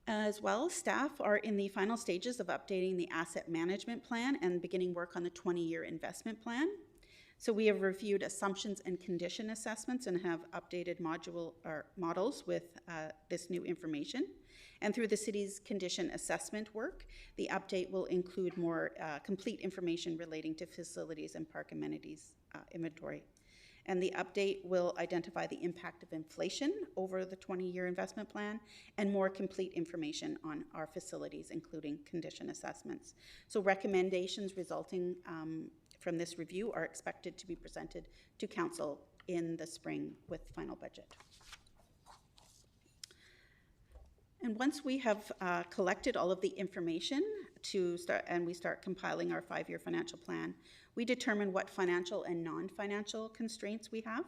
As well, staff are in the final stages of updating the asset management plan and beginning work on the 20-year investment plan. So we have reviewed assumptions and condition assessments and have updated models with this new information. And through the city's condition assessment work, the update will include more complete information relating to facilities and park amenities inventory. And the update will identify the impact of inflation over the 20-year investment plan and more complete information on our facilities, including condition assessments. So recommendations resulting from this review are expected to be presented to council in the spring with final budget. And once we have collected all of the information we start compiling our 5-year financial plan, we determine what financial and non-financial constraints we have.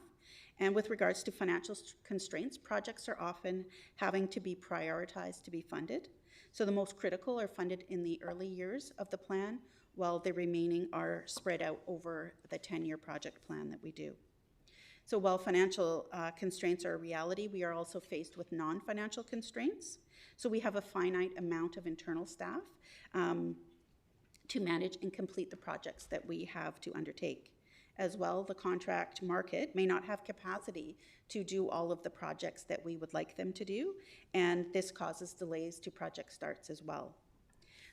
And with regards to financial constraints, projects are often having to be prioritized to be funded. So the most critical are funded in the early years of the plan, while the remaining are spread out over the 10-year project plan that we do. So while financial constraints are a reality, we are also faced with non-financial constraints. So we have a finite amount of internal staff to manage and complete the projects that we have to undertake. As well, the contract market may not have capacity to do all of the projects that we would like them to do, and this causes delays to project starts as well.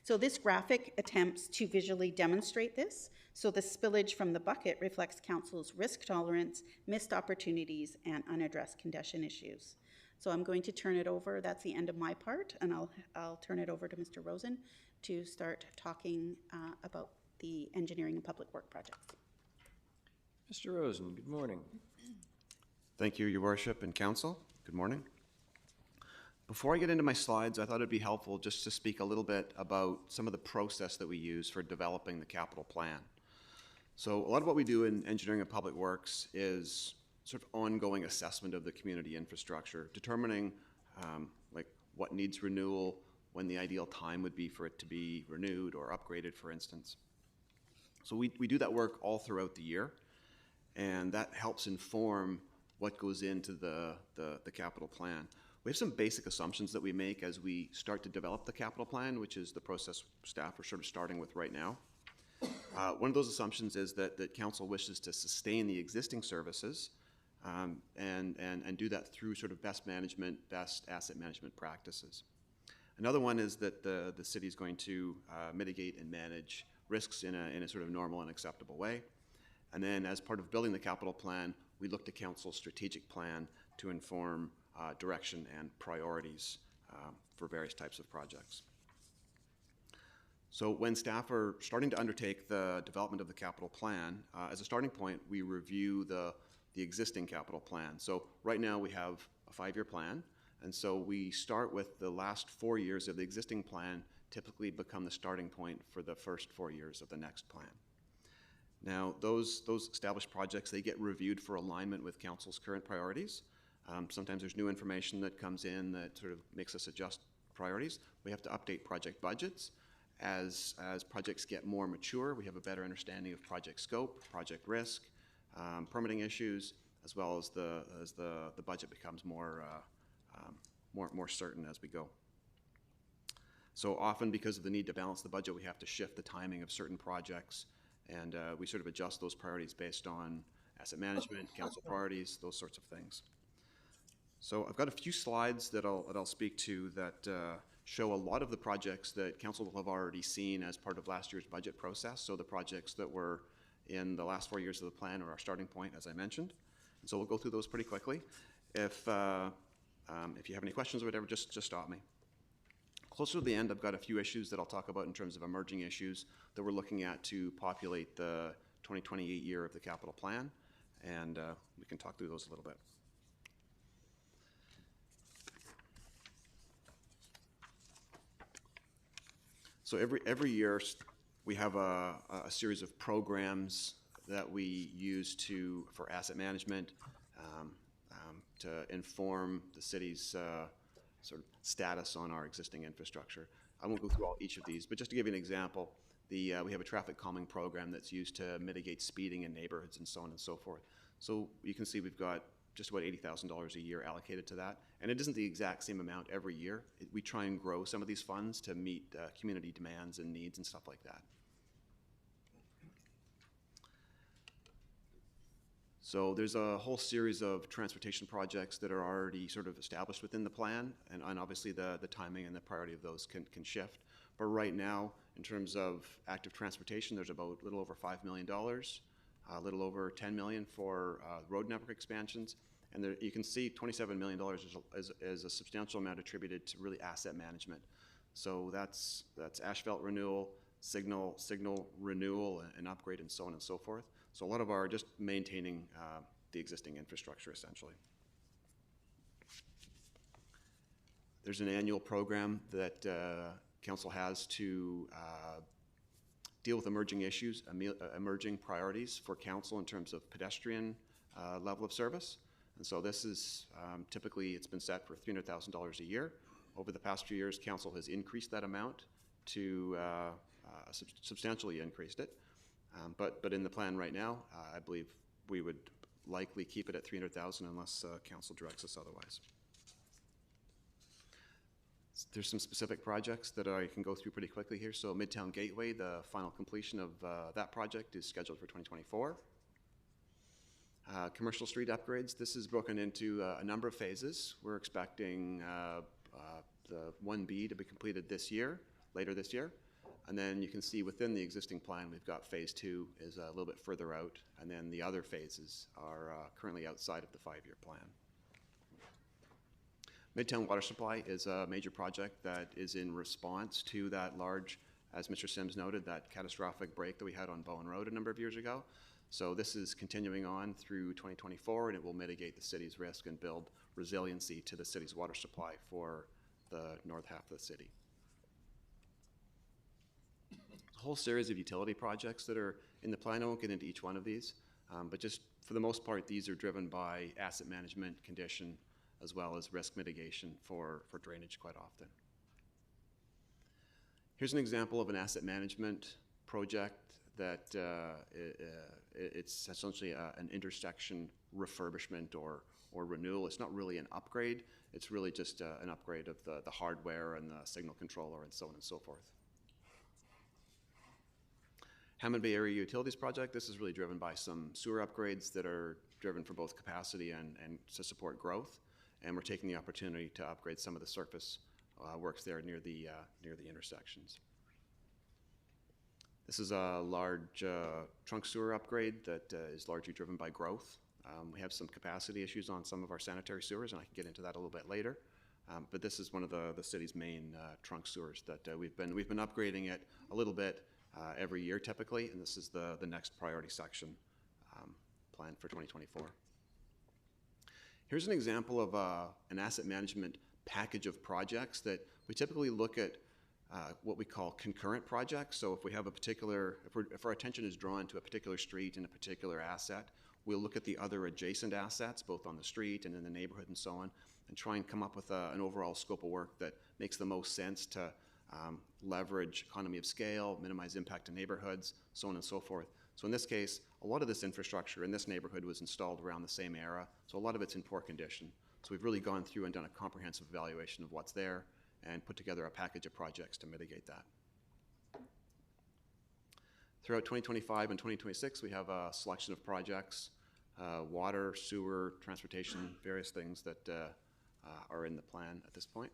So this graphic attempts to visually demonstrate this. So the spillage from the bucket reflects council's risk tolerance, missed opportunities, and unaddressed condition issues. So I'm going to turn it over, that's the end of my part, and I'll turn it over to Mr. Rosen to start talking about the engineering and public work projects.
Mr. Rosen, good morning.
Thank you, Your Worship and Council. Good morning. Before I get into my slides, I thought it'd be helpful just to speak a little bit about some of the process that we use for developing the capital plan. So a lot of what we do in engineering and public works is sort of ongoing assessment of the community infrastructure, determining like what needs renewal, when the ideal time would be for it to be renewed or upgraded, for instance. So we do that work all throughout the year, and that helps inform what goes into the capital plan. We have some basic assumptions that we make as we start to develop the capital plan, which is the process staff are sort of starting with right now. One of those assumptions is that council wishes to sustain the existing services and do that through sort of best asset management practices. Another one is that the city is going to mitigate and manage risks in a sort of normal and acceptable way. And then as part of building the capital plan, we look to council's strategic plan to inform direction and priorities for various types of projects. So when staff are starting to undertake the development of the capital plan, as a starting point, we review the existing capital plan. So right now we have a 5-year plan, and so we start with the last 4 years of the existing plan typically become the starting point for the first 4 years of the next plan. Now, those established projects, they get reviewed for alignment with council's current priorities. Sometimes there's new information that comes in that sort of makes us adjust priorities. We have to update project budgets. As projects get more mature, we have a better understanding of project scope, project risk, permitting issues, as well as the budget becomes more certain as we go. So often, because of the need to balance the budget, we have to shift the timing of certain projects, and we sort of adjust those priorities based on asset management, council priorities, those sorts of things. So I've got a few slides that I'll speak to that show a lot of the projects that council will have already seen as part of last year's budget process. So the projects that were in the last 4 years of the plan are our starting point, as I mentioned. And so we'll go through those pretty quickly. If you have any questions or whatever, just stop me. Closer to the end, I've got a few issues that I'll talk about in terms of emerging issues that we're looking at to populate the 2028 year of the capital plan, and we can talk through those a little bit. So every year we have a series of programs that we use for asset management to inform the city's sort of status on our existing infrastructure. I won't go through each of these, but just to give you an example, we have a traffic calming program that's used to mitigate speeding in neighborhoods and so on and so forth. So you can see we've got just about $80,000 a year allocated to that, and it isn't the exact same amount every year. We try and grow some of these funds to meet community demands and needs and stuff like that. So there's a whole series of transportation projects that are already sort of established within the plan, and obviously the timing and the priority of those can shift. But right now, in terms of active transportation, there's about a little over $5 million, a little over $10 million for road network expansions, and there, you can see $27 million is a substantial amount attributed to really asset management. So that's asphalt renewal, signal renewal and upgrade, and so on and so forth. So a lot of our just maintaining the existing infrastructure, essentially. There's an annual program that council has to deal with emerging issues, emerging priorities for council in terms of pedestrian level of service. And so this is typically, it's been set for $300,000 a year. Over the past few years, council has increased that amount to substantially increased it. But in the plan right now, I believe we would likely keep it at $300,000 unless council directs us otherwise. There's some specific projects that I can go through pretty quickly here. So Midtown Gateway, the final completion of that project is scheduled for 2024. Commercial street upgrades, this is broken into a number of phases. We're expecting the 1B to be completed later this year. And then you can see within the existing plan, we've got phase 2 is a little bit further out, and then the other phases are currently outside of the 5-year plan. Midtown Water Supply is a major project that is in response to that large, as Mr. Sims noted, that catastrophic break that we had on Bowen Road a number of years ago. So this is continuing on through 2024, and it will mitigate the city's risk and build resiliency to the city's water supply for the north half of the city. A whole series of utility projects that are in the plan. I won't get into each one of these, but just for the most part, these are driven by asset management, condition, as well as risk mitigation for drainage quite often. Here's an example of an asset management project that it's essentially an intersection refurbishment or renewal. It's not really an upgrade. It's really just an upgrade of the hardware and the signal controller and so on and so forth. Hammond Bay Area Utilities Project, this is really driven by some sewer upgrades that are driven for both capacity and to support growth. And we're taking the opportunity to upgrade some of the surface works there near the intersections. This is a large trunk sewer upgrade that is largely driven by growth. We have some capacity issues on some of our sanitary sewers, and I can get into that a little bit later. But this is one of the city's main trunk sewers that we've been upgrading it a little bit every year typically, and this is the next priority section planned for 2024. Here's an example of an asset management package of projects that we typically look at what we call concurrent projects. So if we have a particular, if our attention is drawn to a particular street and a particular asset, we'll look at the other adjacent assets, both on the street and in the neighborhood and so on, and try and come up with an overall scope of work that makes the most sense to leverage economy of scale, minimize impact to neighborhoods, so on and so forth. So in this case, a lot of this infrastructure in this neighborhood was installed around the same era, so a lot of it's in poor condition. So we've really gone through and done a comprehensive evaluation of what's there and put together a package of projects to mitigate that. Throughout 2025 and 2026, we have a selection of projects, water, sewer, transportation, various things that are in the plan at this point.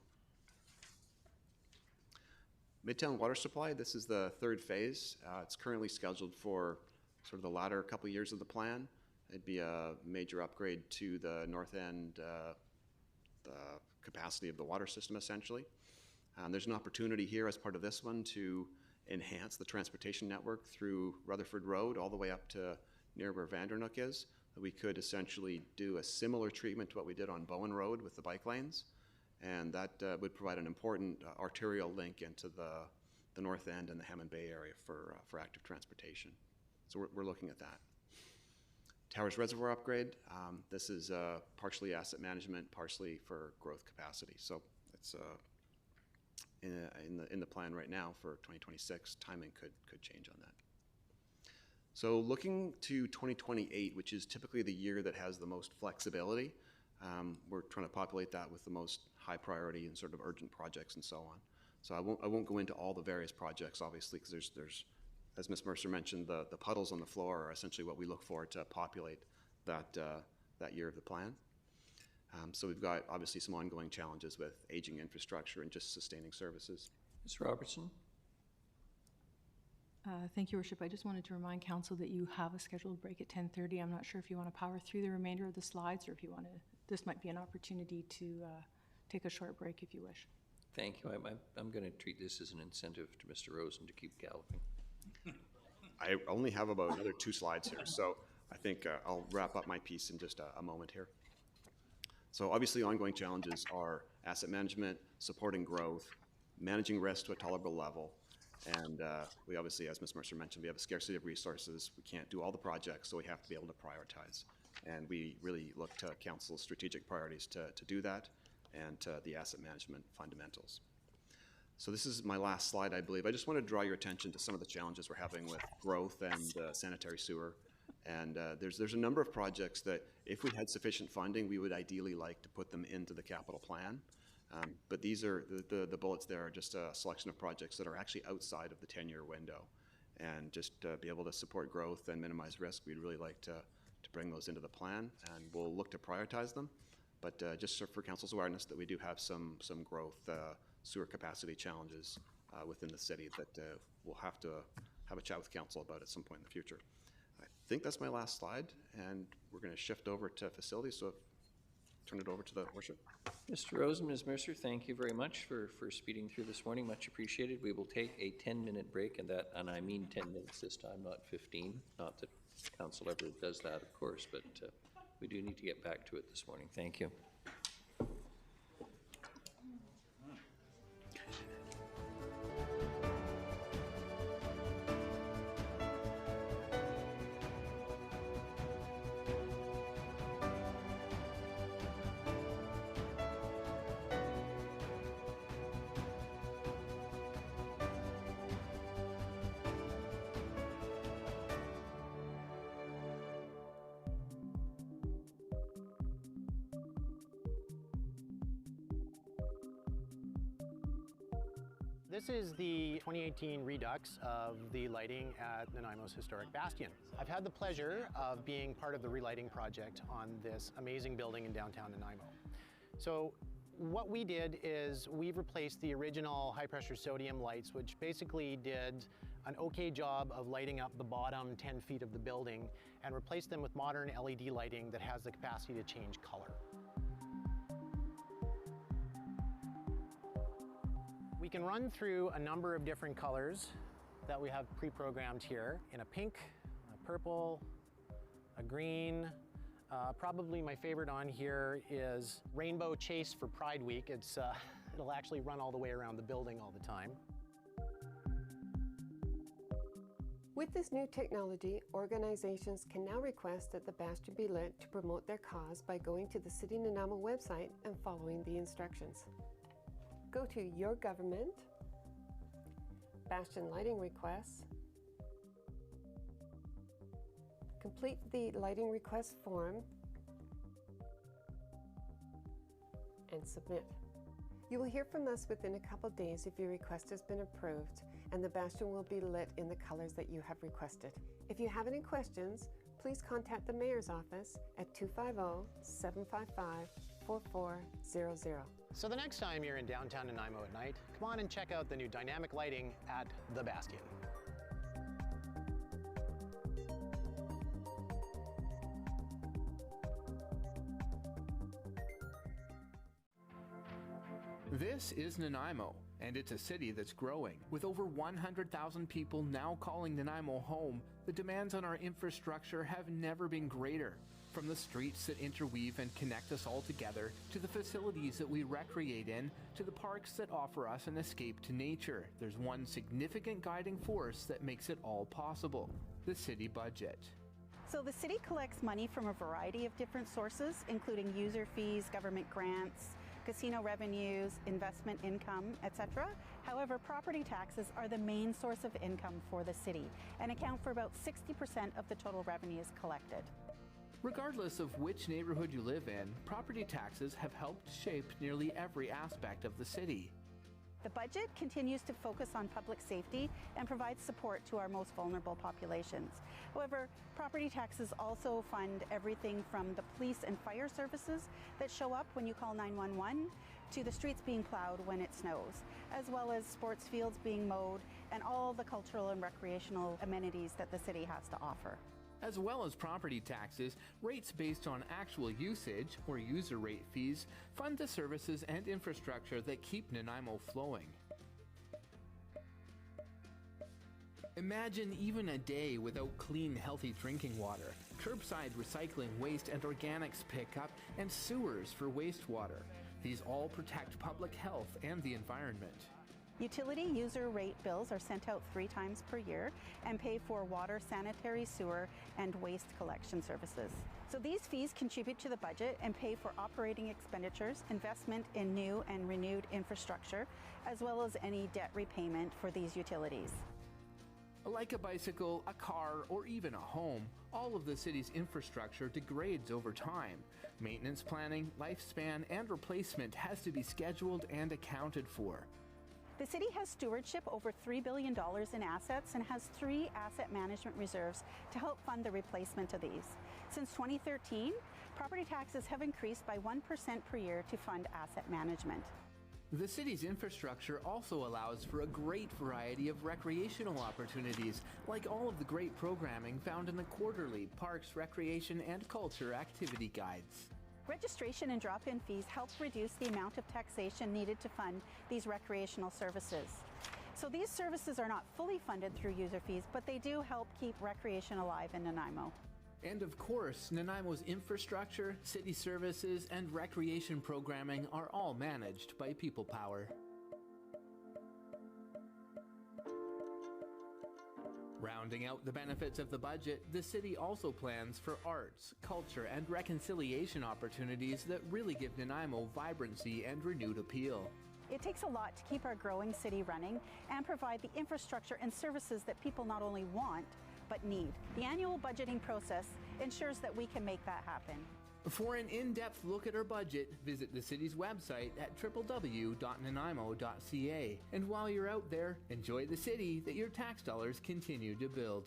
Midtown Water Supply, this is the third phase. It's currently scheduled for sort of the latter couple of years of the plan. It'd be a major upgrade to the north end, the capacity of the water system essentially. There's an opportunity here as part of this one to enhance the transportation network through Rutherford Road all the way up to near where Vandernook is. We could essentially do a similar treatment to what we did on Bowen Road with the bike lanes, and that would provide an important arterial link into the north end and the Hammond Bay area for active transportation. So we're looking at that. Towers Reservoir upgrade, this is partially asset management, partially for growth capacity. So it's in the plan right now for 2026. Timing could change on that. So looking to 2028, which is typically the year that has the most flexibility, we're trying to populate that with the most high priority and sort of urgent projects and so on. So I won't go into all the various projects, obviously, because there's, as Ms. Mercer mentioned, the puddles on the floor are essentially what we look for to populate that year of the plan. So we've got obviously some ongoing challenges with aging infrastructure and just sustaining services.
Ms. Robertson?
Thank you, Worship. I just wanted to remind Council that you have a scheduled break at 10:30. I'm not sure if you want to power through the remainder of the slides or if you want to, this might be an opportunity to take a short break if you wish.
Thank you. I'm going to treat this as an incentive to Mr. Rosen to keep galloping.
I only have about another 2 slides here, so I think I'll wrap up my piece in just a moment here. So obviously ongoing challenges are asset management, supporting growth, managing risk to a tolerable level, and we obviously, as Ms. Mercer mentioned, we have a scarcity of resources. We can't do all the projects, so we have to be able to prioritize. And we really look to Council's strategic priorities to do that and to the asset management fundamentals. So this is my last slide, I believe. I just want to draw your attention to some of the challenges we're having with growth and sanitary sewer. And there's a number of projects that if we had sufficient funding, we would ideally like to put them into the capital plan. But these are, the bullets there are just a selection of projects that are actually outside of the 10-year window. And just be able to support growth and minimize risk, we'd really like to bring those into the plan, and we'll look to prioritize them. But just for Council's awareness that we do have some growth sewer capacity challenges within the city that we'll have to have a chat with Council about at some point in the future. I think that's my last slide, and we're going to shift over to facilities, so turn it over to the worship.
Mr. Rosen, Ms. Mercer, thank you very much for speeding through this morning. Much appreciated. We will take a 10-minute break, and I mean 10 minutes this time, not 15. Not that Council ever does that, of course, but we do need to get back to it this morning. Thank you.
This is the 2018 redux of the lighting at Nanaimo's historic bastion. I've had the pleasure of being part of the relighting project on this amazing building in downtown Nanaimo. So what we did is we've replaced the original high-pressure sodium lights, which basically did an okay job of lighting up the bottom 10 feet of the building, and replaced them with modern LED lighting that has the capacity to change color. We can run through a number of different colors that we have pre-programmed here in a pink, a purple, a green. Probably my favorite on here is Rainbow Chase for Pride Week. It'll actually run all the way around the building all the time.
With this new technology, organizations can now request that the bastion be lit to promote their cause by going to the City Nanaimo website and following the instructions. Go to Your Government, Bastion Lighting Requests, complete the lighting request form, and submit. You will hear from us within a couple days if your request has been approved, and the bastion will be lit in the colors that you have requested. If you have any questions, please contact the Mayor's office at 250-755-4400.
So the next time you're in downtown Nanaimo at night, come on and check out the new dynamic lighting at the Bastion.
This is Nanaimo, and it's a city that's growing. With over 100,000 people now calling Nanaimo home, the demands on our infrastructure have never been greater. From the streets that interweave and connect us all together, to the facilities that we recreate in, to the parks that offer us an escape to nature, there's one significant guiding force that makes it all possible: the city budget.
So the city collects money from a variety of different sources, including user fees, government grants, casino revenues, investment income, etc. However, property taxes are the main source of income for the city and account for about 60% of the total revenues collected.
Regardless of which neighborhood you live in, property taxes have helped shape nearly every aspect of the city.
The budget continues to focus on public safety and provides support to our most vulnerable populations. However, property taxes also fund everything from the police and fire services that show up when you call 911 to the streets being plowed when it snows, as well as sports fields being mowed and all the cultural and recreational amenities that the city has to offer.
As well as property taxes, rates based on actual usage, or user rate fees, fund the services and infrastructure that keep Nanaimo flowing. Imagine even a day without clean, healthy drinking water, curbside recycling waste and organics pickup, and sewers for wastewater. These all protect public health and the environment.
Utility user rate bills are sent out 3 times per year and pay for water, sanitary, sewer, and waste collection services. So these fees contribute to the budget and pay for operating expenditures, investment in new and renewed infrastructure, as well as any debt repayment for these utilities.
Like a bicycle, a car, or even a home, all of the city's infrastructure degrades over time. Maintenance planning, lifespan, and replacement has to be scheduled and accounted for.
The city has stewardship over $3 billion in assets and has 3 asset management reserves to help fund the replacement of these. Since 2013, property taxes have increased by 1% per year to fund asset management.
The city's infrastructure also allows for a great variety of recreational opportunities, like all of the great programming found in the quarterly Parks, Recreation, and Culture activity guides.
Registration and drop-in fees help reduce the amount of taxation needed to fund these recreational services. So these services are not fully funded through user fees, but they do help keep recreation alive in Nanaimo.
And of course, Nanaimo's infrastructure, city services, and recreation programming are all managed by People Power. Rounding out the benefits of the budget, the city also plans for arts, culture, and reconciliation opportunities that really give Nanaimo vibrancy and renewed appeal.
It takes a lot to keep our growing city running and provide the infrastructure and services that people not only want, but need. The annual budgeting process ensures that we can make that happen.
For an in-depth look at our budget, visit the city's website at www.nanaimo.ca. And while you're out there, enjoy the city that your tax dollars continue to build.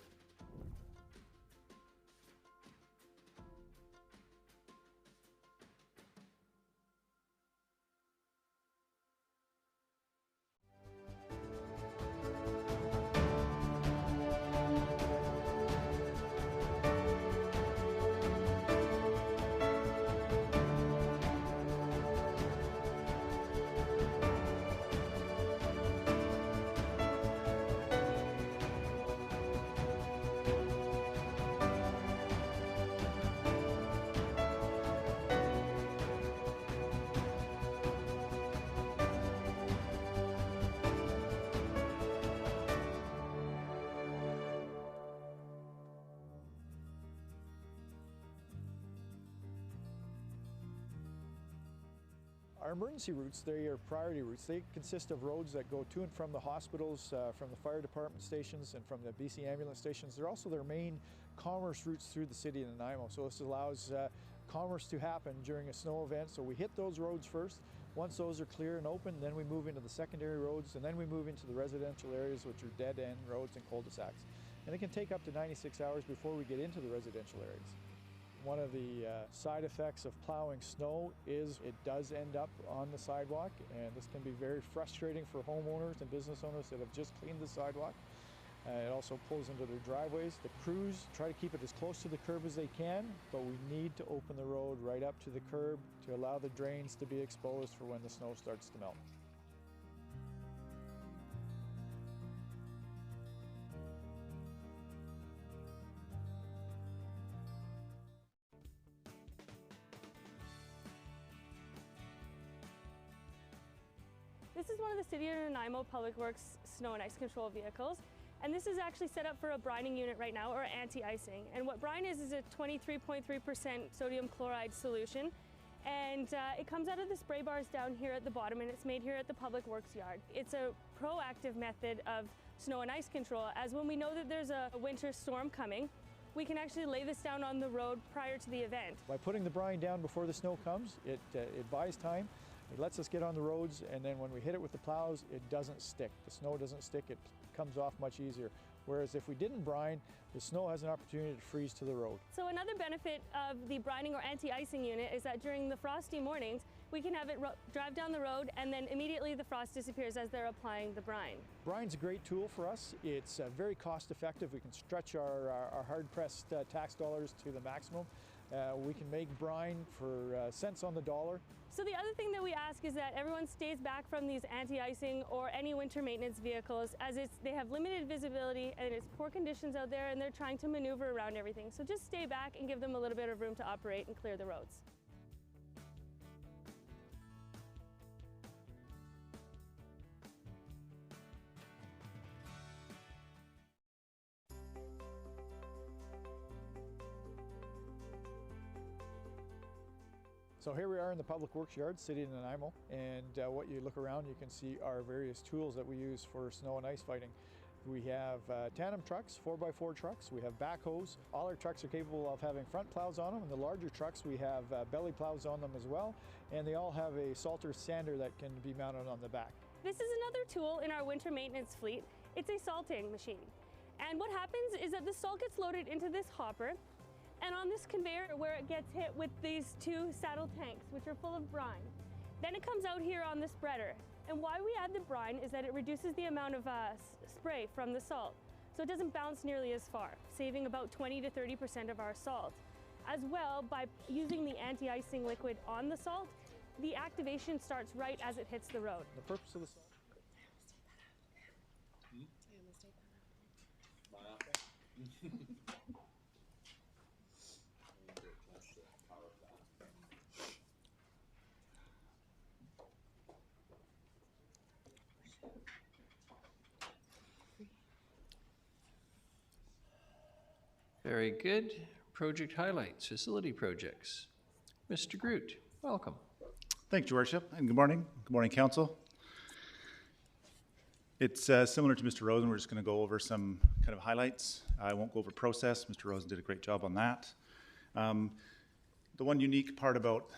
Our emergency routes, they are priority routes. They consist of roads that go to and from the hospitals, from the fire department stations, and from the BC ambulance stations. They're also their main commerce routes through the city of Nanaimo. So this allows commerce to happen during a snow event. So we hit those roads first. Once those are clear and open, then we move into the secondary roads, and then we move into the residential areas, which are dead-end roads and cul-de-sacs. And it can take up to 96 hours before we get into the residential areas. One of the side effects of plowing snow is it does end up on the sidewalk, and this can be very frustrating for homeowners and business owners that have just cleaned the sidewalk. It also pulls into their driveways. The crews try to keep it as close to the curb as they can, but we need to open the road right up to the curb to allow the drains to be exposed for when the snow starts to melt.
This is one of the City of Nanaimo Public Works snow and ice control vehicles, and this is actually set up for a brining unit right now, or anti-icing. And what brine is a 23.3% sodium chloride solution, and it comes out of the spray bars down here at the bottom, and it's made here at the Public Works yard. It's a proactive method of snow and ice control, as when we know that there's a winter storm coming, we can actually lay this down on the road prior to the event.
By putting the brine down before the snow comes, it buys time. It lets us get on the roads, and then when we hit it with the plows, it doesn't stick. The snow doesn't stick, it comes off much easier. Whereas if we didn't brine, the snow has an opportunity to freeze to the road.
So another benefit of the brining or anti-icing unit is that during the frosty mornings, we can have it drive down the road, and then immediately the frost disappears as they're applying the brine.
Brine's a great tool for us. It's very cost effective. We can stretch our hard-pressed tax dollars to the maximum. We can make brine for cents on the dollar.
So the other thing that we ask is that everyone stays back from these anti-icing or any winter maintenance vehicles, as they have limited visibility and it's poor conditions out there, and they're trying to maneuver around everything. So just stay back and give them a little bit of room to operate and clear the roads.
So here we are in the Public Works Yard, City of Nanaimo, and what you look around, you can see our various tools that we use for snow and ice fighting. We have tandem trucks, 4x4 trucks, we have backhoes. All our trucks are capable of having front plows on them, and the larger trucks we have belly plows on them as well, and they all have a salter sander that can be mounted on the back.
This is another tool in our winter maintenance fleet. It's a salting machine. And what happens is that the salt gets loaded into this hopper, and on this conveyor where it gets hit with these two saddle tanks, which are full of brine. Then it comes out here on the spreader. And why we add the brine is that it reduces the amount of spray from the salt, so it doesn't bounce nearly as far, saving about 20 to 30% of our salt. As well, by using the anti-icing liquid on the salt, the activation starts right as it hits the road.
The purpose of the salt.
Very good. Project highlights, facility projects. Mr. Groot, welcome.
Thanks, Your Worship, and good morning. Good morning, Council. It's similar to Mr. Rosen. We're just going to go over some kind of highlights. I won't go over process. Mr. Rosen did a great job on that. The one unique part about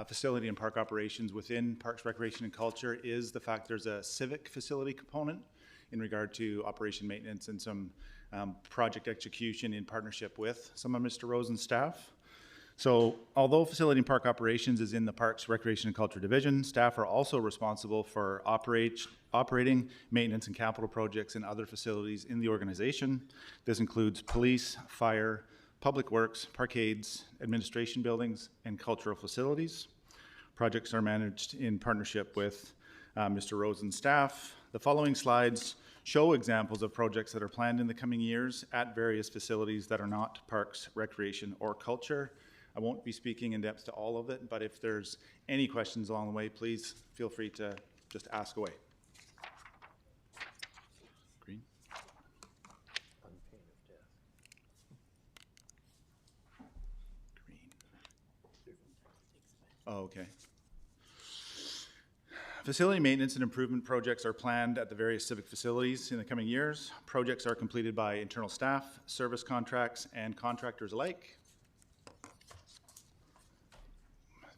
facility and park operations within Parks, Recreation and Culture is the fact there's a civic facility component in regard to operation maintenance and some project execution in partnership with some of Mr. Rosen's staff. So although facility and park operations is in the Parks, Recreation and Culture Division, staff are also responsible for operating, maintenance and capital projects in other facilities in the organization. This includes police, fire, public works, parkades, administration buildings, and cultural facilities. Projects are managed in partnership with Mr. Rosen's staff. The following slides show examples of projects that are planned in the coming years at various facilities that are not Parks, Recreation, or Culture. I won't be speaking in depth to all of it, but if there's any questions along the way, please feel free to just ask away. Green. Oh, okay. Facility maintenance and improvement projects are planned at the various civic facilities in the coming years. Projects are completed by internal staff, service contracts, and contractors alike.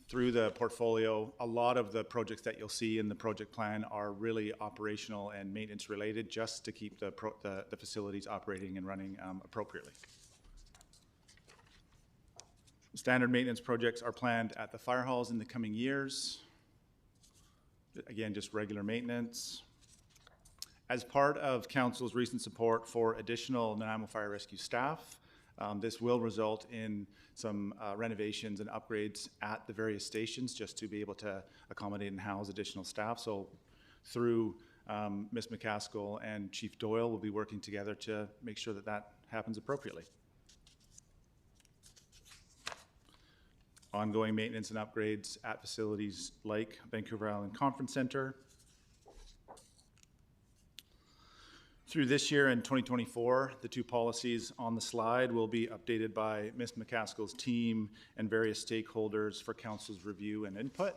Through the portfolio, a lot of the projects that you'll see in the project plan are really operational and maintenance related, just to keep the facilities operating and running appropriately. Standard maintenance projects are planned at the fire halls in the coming years. Again, just regular maintenance. As part of Council's recent support for additional Nanaimo Fire Rescue staff, this will result in some renovations and upgrades at the various stations just to be able to accommodate and house additional staff. So through Ms. McCaskill and Chief Doyle, we'll be working together to make sure that that happens appropriately. Ongoing maintenance and upgrades at facilities like Vancouver Island Conference Centre. Through this year and 2024, the two policies on the slide will be updated by Ms. McCaskill's team and various stakeholders for Council's review and input.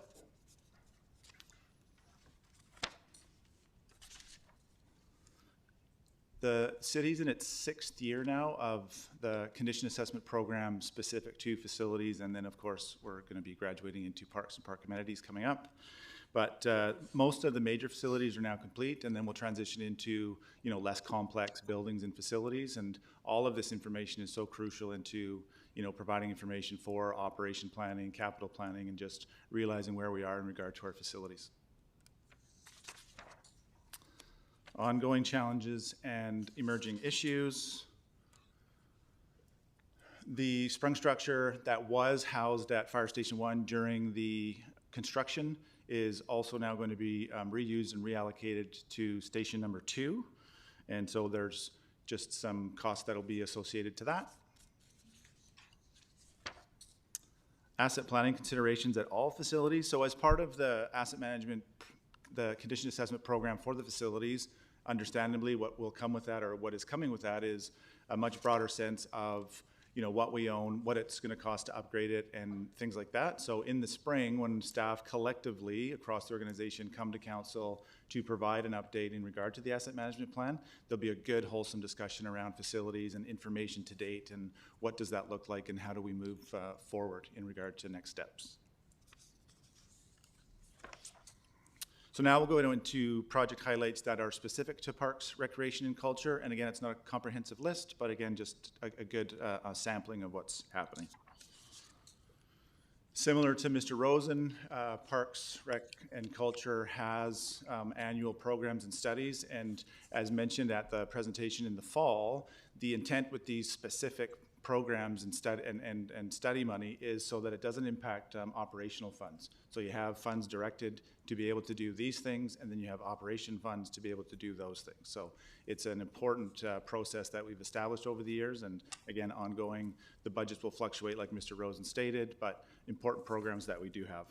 The city's in its 6th year now of the condition assessment program specific to facilities, and then of course we're going to be graduating into parks and park amenities coming up. But most of the major facilities are now complete, and then we'll transition into less complex buildings and facilities. And all of this information is so crucial into providing information for operation planning, capital planning, and just realizing where we are in regard to our facilities. Ongoing challenges and emerging issues. The sprung structure that was housed at Fire Station 1 during the construction is also now going to be reused and reallocated to station number 2. And so there's just some costs that'll be associated to that. Asset planning considerations at all facilities. So as part of the asset management, the condition assessment program for the facilities, understandably what will come with that, or what is coming with that, is a much broader sense of what we own, what it's going to cost to upgrade it, and things like that. So in the spring, when staff collectively across the organization come to council to provide an update in regard to the asset management plan, there'll be a good wholesome discussion around facilities and information to date, and what does that look like, and how do we move forward in regard to next steps. So now we'll go into project highlights that are specific to Parks, Recreation, and Culture. And again, it's not a comprehensive list, but again, just a good sampling of what's happening. Similar to Mr. Rosen, Parks, Rec, and Culture has annual programs and studies. And as mentioned at the presentation in the fall, the intent with these specific programs and study money is so that it doesn't impact operational funds. So you have funds directed to be able to do these things, and then you have operation funds to be able to do those things. So it's an important process that we've established over the years, and again, ongoing. The budgets will fluctuate like Mr. Rosen stated, but important programs that we do have.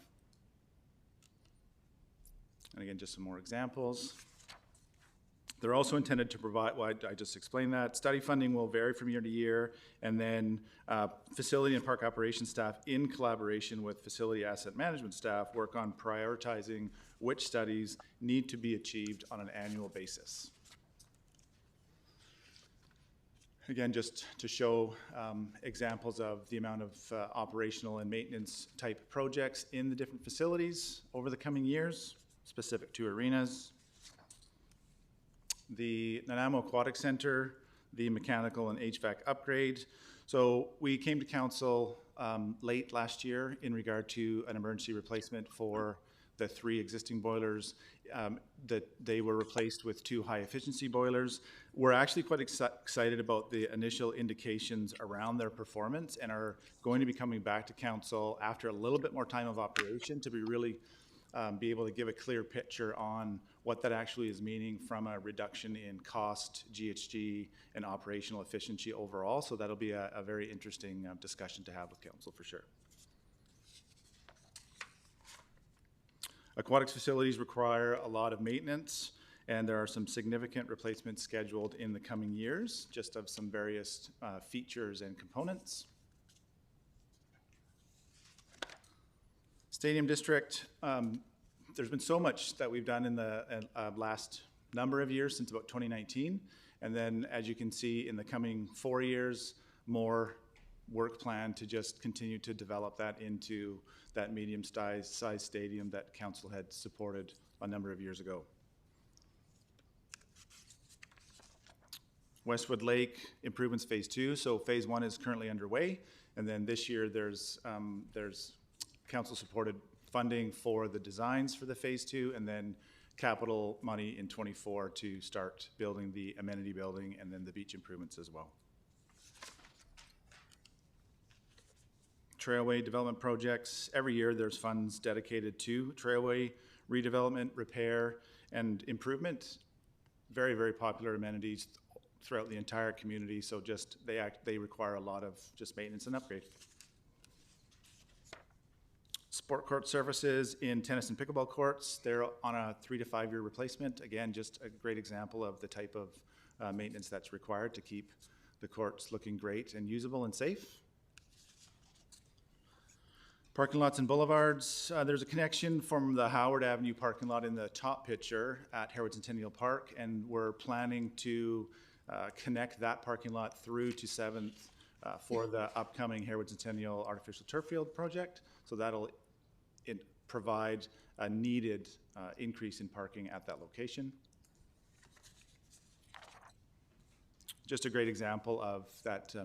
And again, just some more examples. They're also intended to provide, well, I just explained that. Study funding will vary from year to year, and then facility and park operations staff, in collaboration with facility asset management staff, work on prioritizing which studies need to be achieved on an annual basis. Again, just to show examples of the amount of operational and maintenance type projects in the different facilities over the coming years, specific to arenas. The Nanaimo Aquatic Center, the mechanical and HVAC upgrade. So we came to council late last year in regard to an emergency replacement for the 3 existing boilers. That they were replaced with 2 high efficiency boilers. We're actually quite excited about the initial indications around their performance and are going to be coming back to council after a little bit more time of operation to be really be able to give a clear picture on what that actually is meaning from a reduction in cost, GHG, and operational efficiency overall. So that'll be a very interesting discussion to have with council for sure. Aquatics facilities require a lot of maintenance, and there are some significant replacements scheduled in the coming years, just of some various features and components. Stadium District, there's been so much that we've done in the last number of years, since about 2019. And then, as you can see, in the coming 4 years, more work plan to just continue to develop that into that medium-sized stadium that council had supported a number of years ago. Westwood Lake improvements phase 2. So phase 1 is currently underway, and then this year there's council-supported funding for the designs for the phase 2, and then capital money in '24 to start building the amenity building and then the beach improvements as well. Trailway development projects. Every year there's funds dedicated to trailway redevelopment, repair, and improvement. Very, very popular amenities throughout the entire community. So just they require a lot of just maintenance and upgrade. Sport court surfaces in tennis and pickleball courts. They're on a 3 to 5 year replacement. Again, just a great example of the type of maintenance that's required to keep the courts looking great and usable and safe. Parking lots and boulevards. There's a connection from the Howard Avenue parking lot in the top picture at Harewood Centennial Park, and we're planning to connect that parking lot through to 7th for the upcoming Harewood Centennial Artificial Turf Field project. So that'll provide a needed increase in parking at that location. Just a great example of that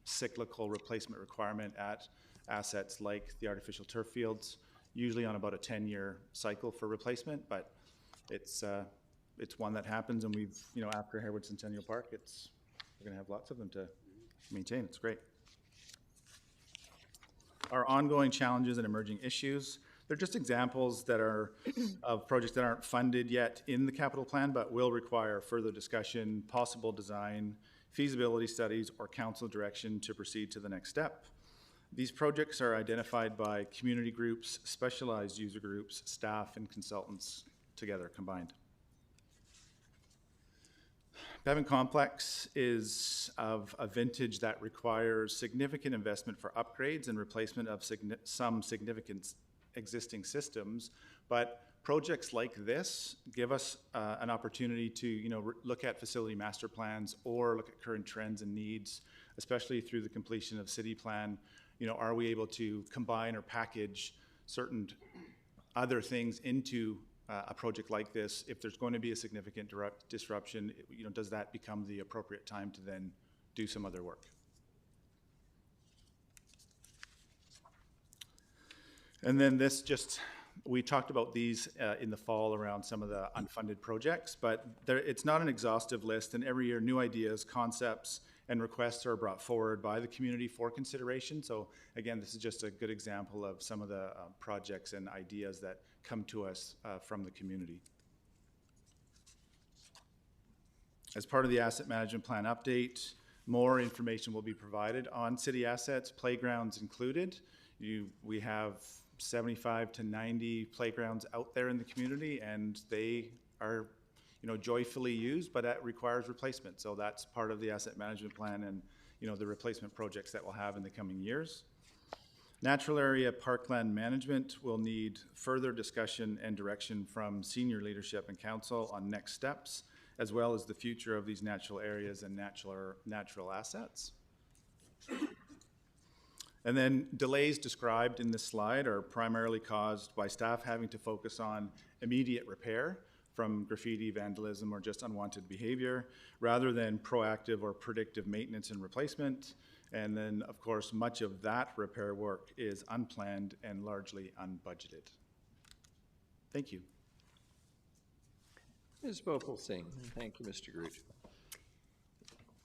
cyclical replacement requirement at assets like the artificial turf fields, usually on about a 10-year cycle for replacement, but it's one that happens, and we've, after Harewood Centennial Park, we're gonna have lots of them to maintain. It's great. Our ongoing challenges and emerging issues, they're just examples that are of projects that aren't funded yet in the capital plan, but will require further discussion, possible design, feasibility studies, or council direction to proceed to the next step. These projects are identified by community groups, specialized user groups, staff, and consultants together combined. Bevan Complex is of a vintage that requires significant investment for upgrades and replacement of some significant existing systems, but projects like this give us an opportunity to look at facility master plans or look at current trends and needs, especially through the completion of city plan. Are we able to combine or package certain other things into a project like this? If there's going to be a significant disruption, does that become the appropriate time to then do some other work? And then we talked about these in the fall around some of the unfunded projects, but it's not an exhaustive list, and every year new ideas, concepts, and requests are brought forward by the community for consideration. So again, this is just a good example of some of the projects and ideas that come to us from the community. As part of the asset management plan update, more information will be provided on city assets, playgrounds included. We have 75 to 90 playgrounds out there in the community, and they are joyfully used, but that requires replacement. So that's part of the asset management plan and the replacement projects that we'll have in the coming years. Natural area parkland management will need further discussion and direction from senior leadership and council on next steps as well as the future of these natural areas and natural assets. And then delays described in this slide are primarily caused by staff having to focus on immediate repair from graffiti, vandalism, or just unwanted behavior, rather than proactive or predictive maintenance and replacement. And then, of course, much of that repair work is unplanned and largely unbudgeted. Thank you.
Ms. Bopal Singh. Thank you, Mr. Groot.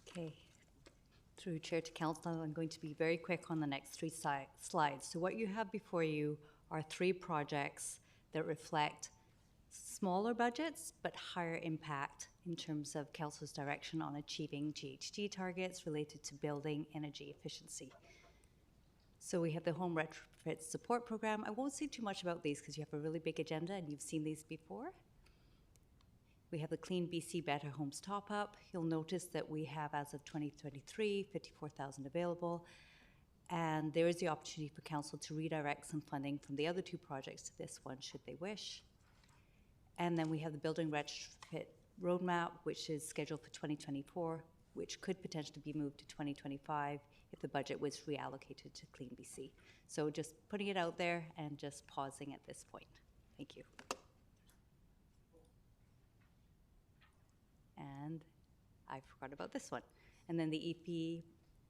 Okay. Through Chair to Council, I'm going to be very quick on the next three slides. So what you have before you are three projects that reflect smaller budgets but higher impact in terms of Council's direction on achieving GHG targets related to building energy efficiency. So we have the Home Retrofit Support Program. I won't say too much about these because you have a really big agenda and you've seen these before. We have the Clean BC Better Homes Top-Up. You'll notice that we have, as of 2023, 54,000 available. And there is the opportunity for Council to redirect some funding from the other two projects to this one, should they wish. And then we have the Building Retrofit Roadmap, which is scheduled for 2024, which could potentially be moved to 2025 if the budget was reallocated to Clean BC. So just putting it out there and just pausing at this point. Thank you. And I forgot about this one. And then the EP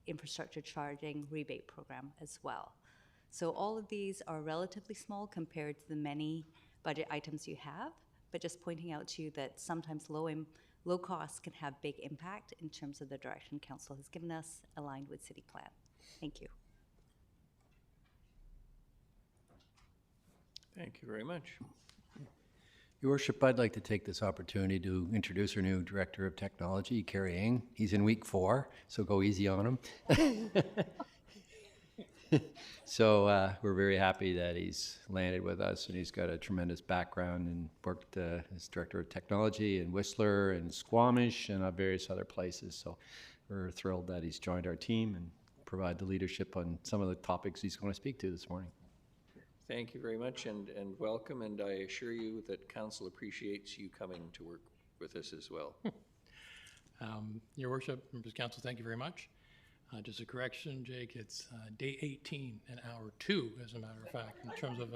infrastructure charging rebate program as well. So all of these are relatively small compared to the many budget items you have, but just pointing out to you that sometimes low costs can have big impact in terms of the direction Council has given us, aligned with City Plan. Thank you.
Thank you very much.
Your Worship, I'd like to take this opportunity to introduce our new Director of Technology, Kerry Ng. He's in week 4, so go easy on him. So we're very happy that he's landed with us, and he's got a tremendous background and worked as Director of Technology in Whistler and Squamish and various other places. So we're thrilled that he's joined our team and provide the leadership on some of the topics he's going to speak to this morning.
Thank you very much and welcome, and I assure you that Council appreciates you coming to work with us as well.
Your Worship, members of Council, thank you very much. Just a correction, Jake, it's day 18 and hour 2, as a matter of fact, in terms of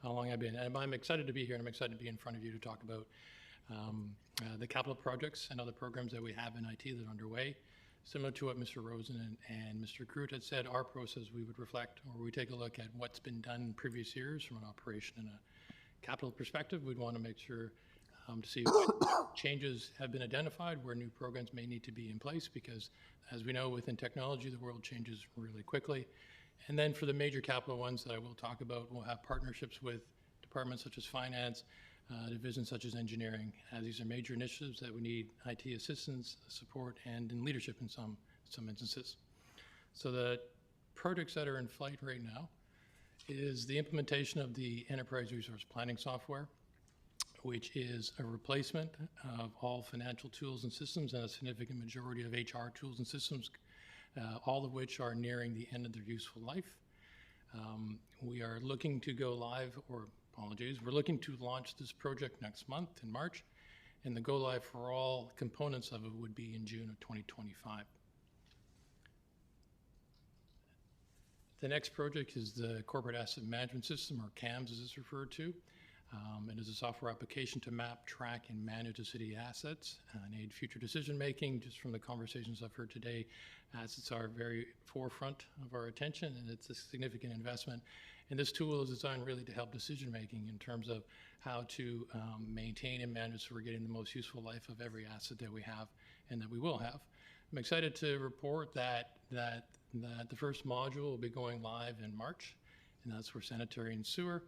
how long I've been. And I'm excited to be here, and I'm excited to be in front of you to talk about the capital projects and other programs that we have in IT that are underway. Similar to what Mr. Rosen and Mr. Groot had said, our process, we would reflect, or we take a look at what's been done in previous years from an operation and a capital perspective. We'd want to make sure to see what changes have been identified, where new programs may need to be in place, because as we know, within technology, the world changes really quickly. And then for the major capital ones that I will talk about, we'll have partnerships with departments such as finance, divisions such as engineering, as these are major initiatives that we need IT assistance, support, and in leadership in some instances. So the projects that are in flight right now is the implementation of the Enterprise Resource Planning software, which is a replacement of all financial tools and systems and a significant majority of HR tools and systems, all of which are nearing the end of their useful life. We are looking to go live, or apologies, we're looking to launch this project next month in March, and the go live for all components of it would be in June of 2025. The next project is the Corporate Asset Management System, or CAMS as it's referred to. It is a software application to map, track, and manage the city assets and aid future decision-making. Just from the conversations I've heard today, assets are very forefront of our attention, and it's a significant investment. And this tool is designed really to help decision-making in terms of how to maintain and manage so we're getting the most useful life of every asset that we have and that we will have. I'm excited to report that the first module will be going live in March, and that's for sanitary and sewer.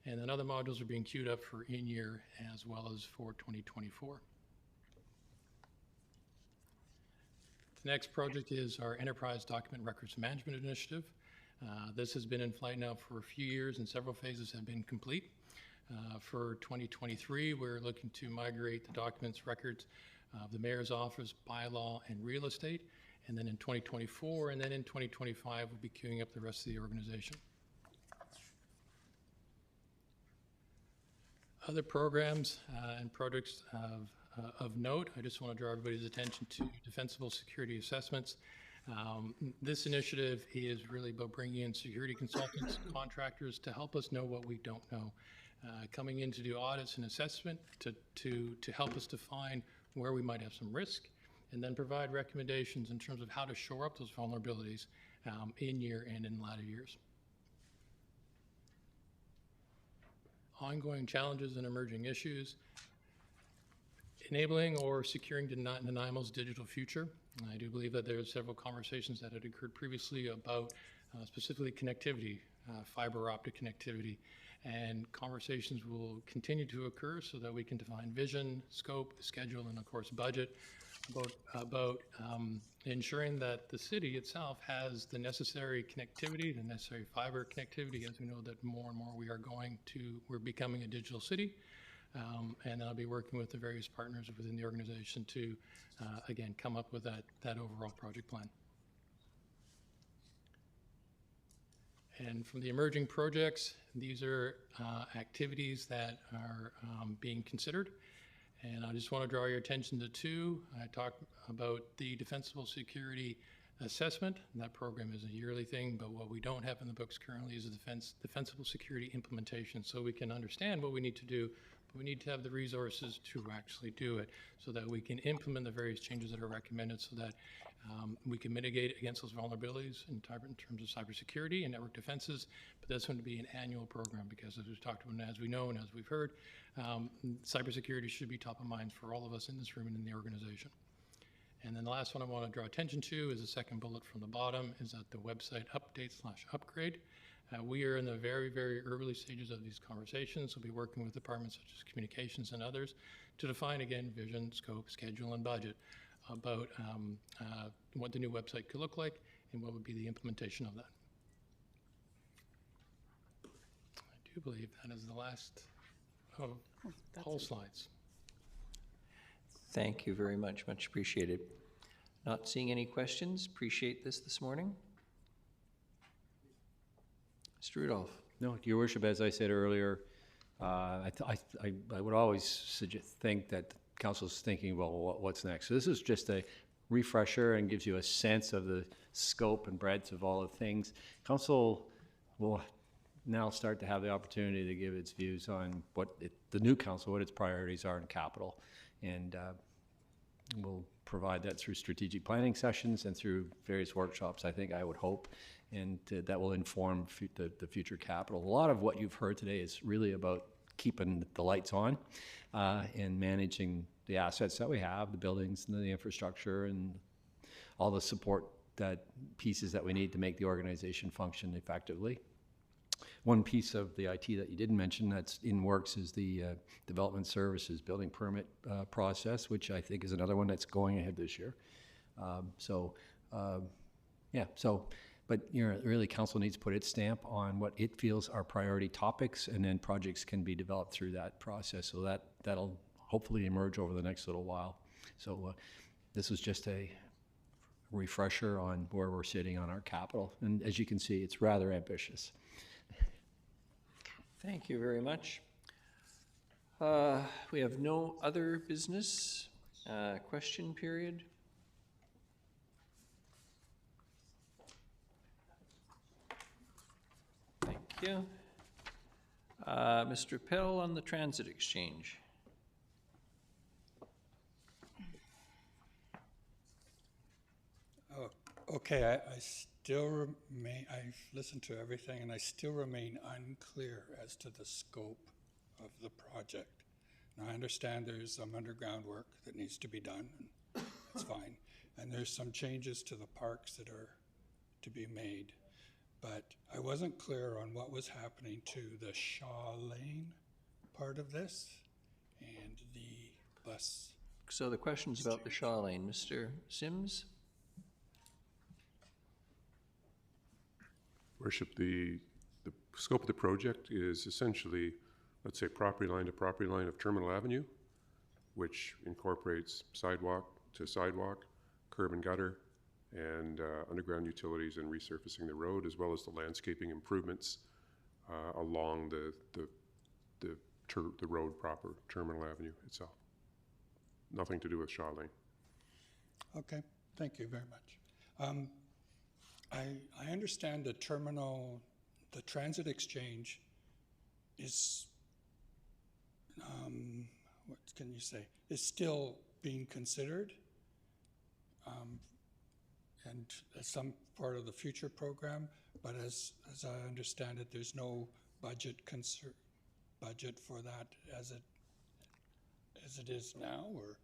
And then other modules are being queued up for in-year as well as for 2024. The next project is our Enterprise Document Records Management Initiative. This has been in flight now for a few years, and several phases have been complete. For 2023, we're looking to migrate the documents, records of the Mayor's Office, bylaw, and real estate. And then in 2024, and then in 2025, we'll be queuing up the rest of the organization. Other programs and projects of note, I just want to draw everybody's attention to defensible security assessments. This initiative is really about bringing in security consultants, contractors to help us know what we don't know. Coming in to do audits and assessment to help us define where we might have some risk, and then provide recommendations in terms of how to shore up those vulnerabilities in year and in latter years. Ongoing challenges and emerging issues. Enabling or securing Nanaimo's digital future. I do believe that there are several conversations that had occurred previously about specifically connectivity, fiber optic connectivity, and conversations will continue to occur so that we can define vision, scope, schedule, and of course budget about ensuring that the city itself has the necessary connectivity, the necessary fiber connectivity, as we know that more and more we're becoming a digital city. And I'll be working with the various partners within the organization to, again, come up with that overall project plan. And from the emerging projects, these are activities that are being considered. And I just want to draw your attention to two. I talked about the defensible security assessment. That program is a yearly thing, but what we don't have in the books currently is a defensible security implementation. So we can understand what we need to do, but we need to have the resources to actually do it so that we can implement the various changes that are recommended so that we can mitigate against those vulnerabilities in terms of cybersecurity and network defenses. But that's going to be an annual program because, as we've talked about and as we know and as we've heard, cybersecurity should be top of mind for all of us in this room and in the organization. And then the last one I want to draw attention to is the second bullet from the bottom, is that the website update/upgrade. We are in the very, very early stages of these conversations. We'll be working with departments such as communications and others to define, again, vision, scope, schedule, and budget about what the new website could look like and what would be the implementation of that. I do believe that is the last of all slides.
Thank you very much, much appreciated. Not seeing any questions, appreciate this morning. Mr. Rudolph.
No, Your Worship, as I said earlier, I would always think that Council's thinking about what's next. So this is just a refresher and gives you a sense of the scope and breadth of all the things. Council will now start to have the opportunity to give its views on the new council, what its priorities are in capital. And we'll provide that through strategic planning sessions and through various workshops, I would hope. And that will inform the future capital. A lot of what you've heard today is really about keeping the lights on and managing the assets that we have, the buildings and the infrastructure and all the support pieces that we need to make the organization function effectively. One piece of the IT that you didn't mention that's in works is the development services building permit process, which I think is another one that's going ahead this year. But really council needs to put its stamp on what it feels are priority topics, and then projects can be developed through that process. So that'll hopefully emerge over the next little while. So this is just a refresher on where we're sitting on our capital. And as you can see, it's rather ambitious.
Thank you very much. We have no other business. Question period. Thank you. Mr. Pell on the transit exchange.
Okay, I still remain, I've listened to everything and I still remain unclear as to the scope of the project. Now I understand there's some underground work that needs to be done, and that's fine. And there's some changes to the parks that are to be made. But I wasn't clear on what was happening to the Shaw Lane part of this and the bus.
So the question's about the Shaw Lane. Mr. Sims?
Worship, the scope of the project is essentially, let's say, property line to property line of Terminal Avenue, which incorporates sidewalk to sidewalk, curb and gutter, and underground utilities and resurfacing the road, as well as the landscaping improvements along the road proper, Terminal Avenue itself. nothing to do with Shaw Lane.
Okay, thank you very much. I understand the terminal, the transit exchange is, what can you say, is still being considered, and as some part of the future program, but as I understand it, there's no budget for that as it is now, or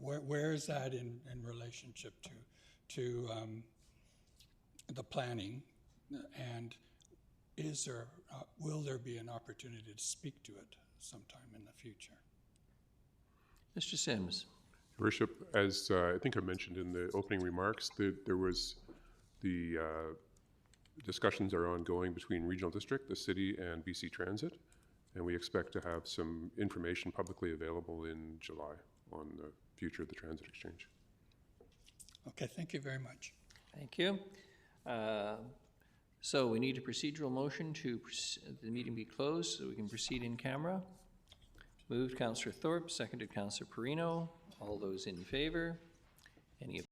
where is that in relationship to the planning, and will there be an opportunity to speak to it sometime in the future?
Mr. Sims.
Your Worship, as I think I mentioned in the opening remarks, there was the discussions are ongoing between Regional District, the city, and BC Transit, and we expect to have some information publicly available in July on the future of the transit exchange.
Okay, thank you very much.
Thank you. So we need a procedural motion to the meeting be closed so we can proceed in camera. Moved Councillor Thorpe, seconded Councillor Perino. All those in favor? Any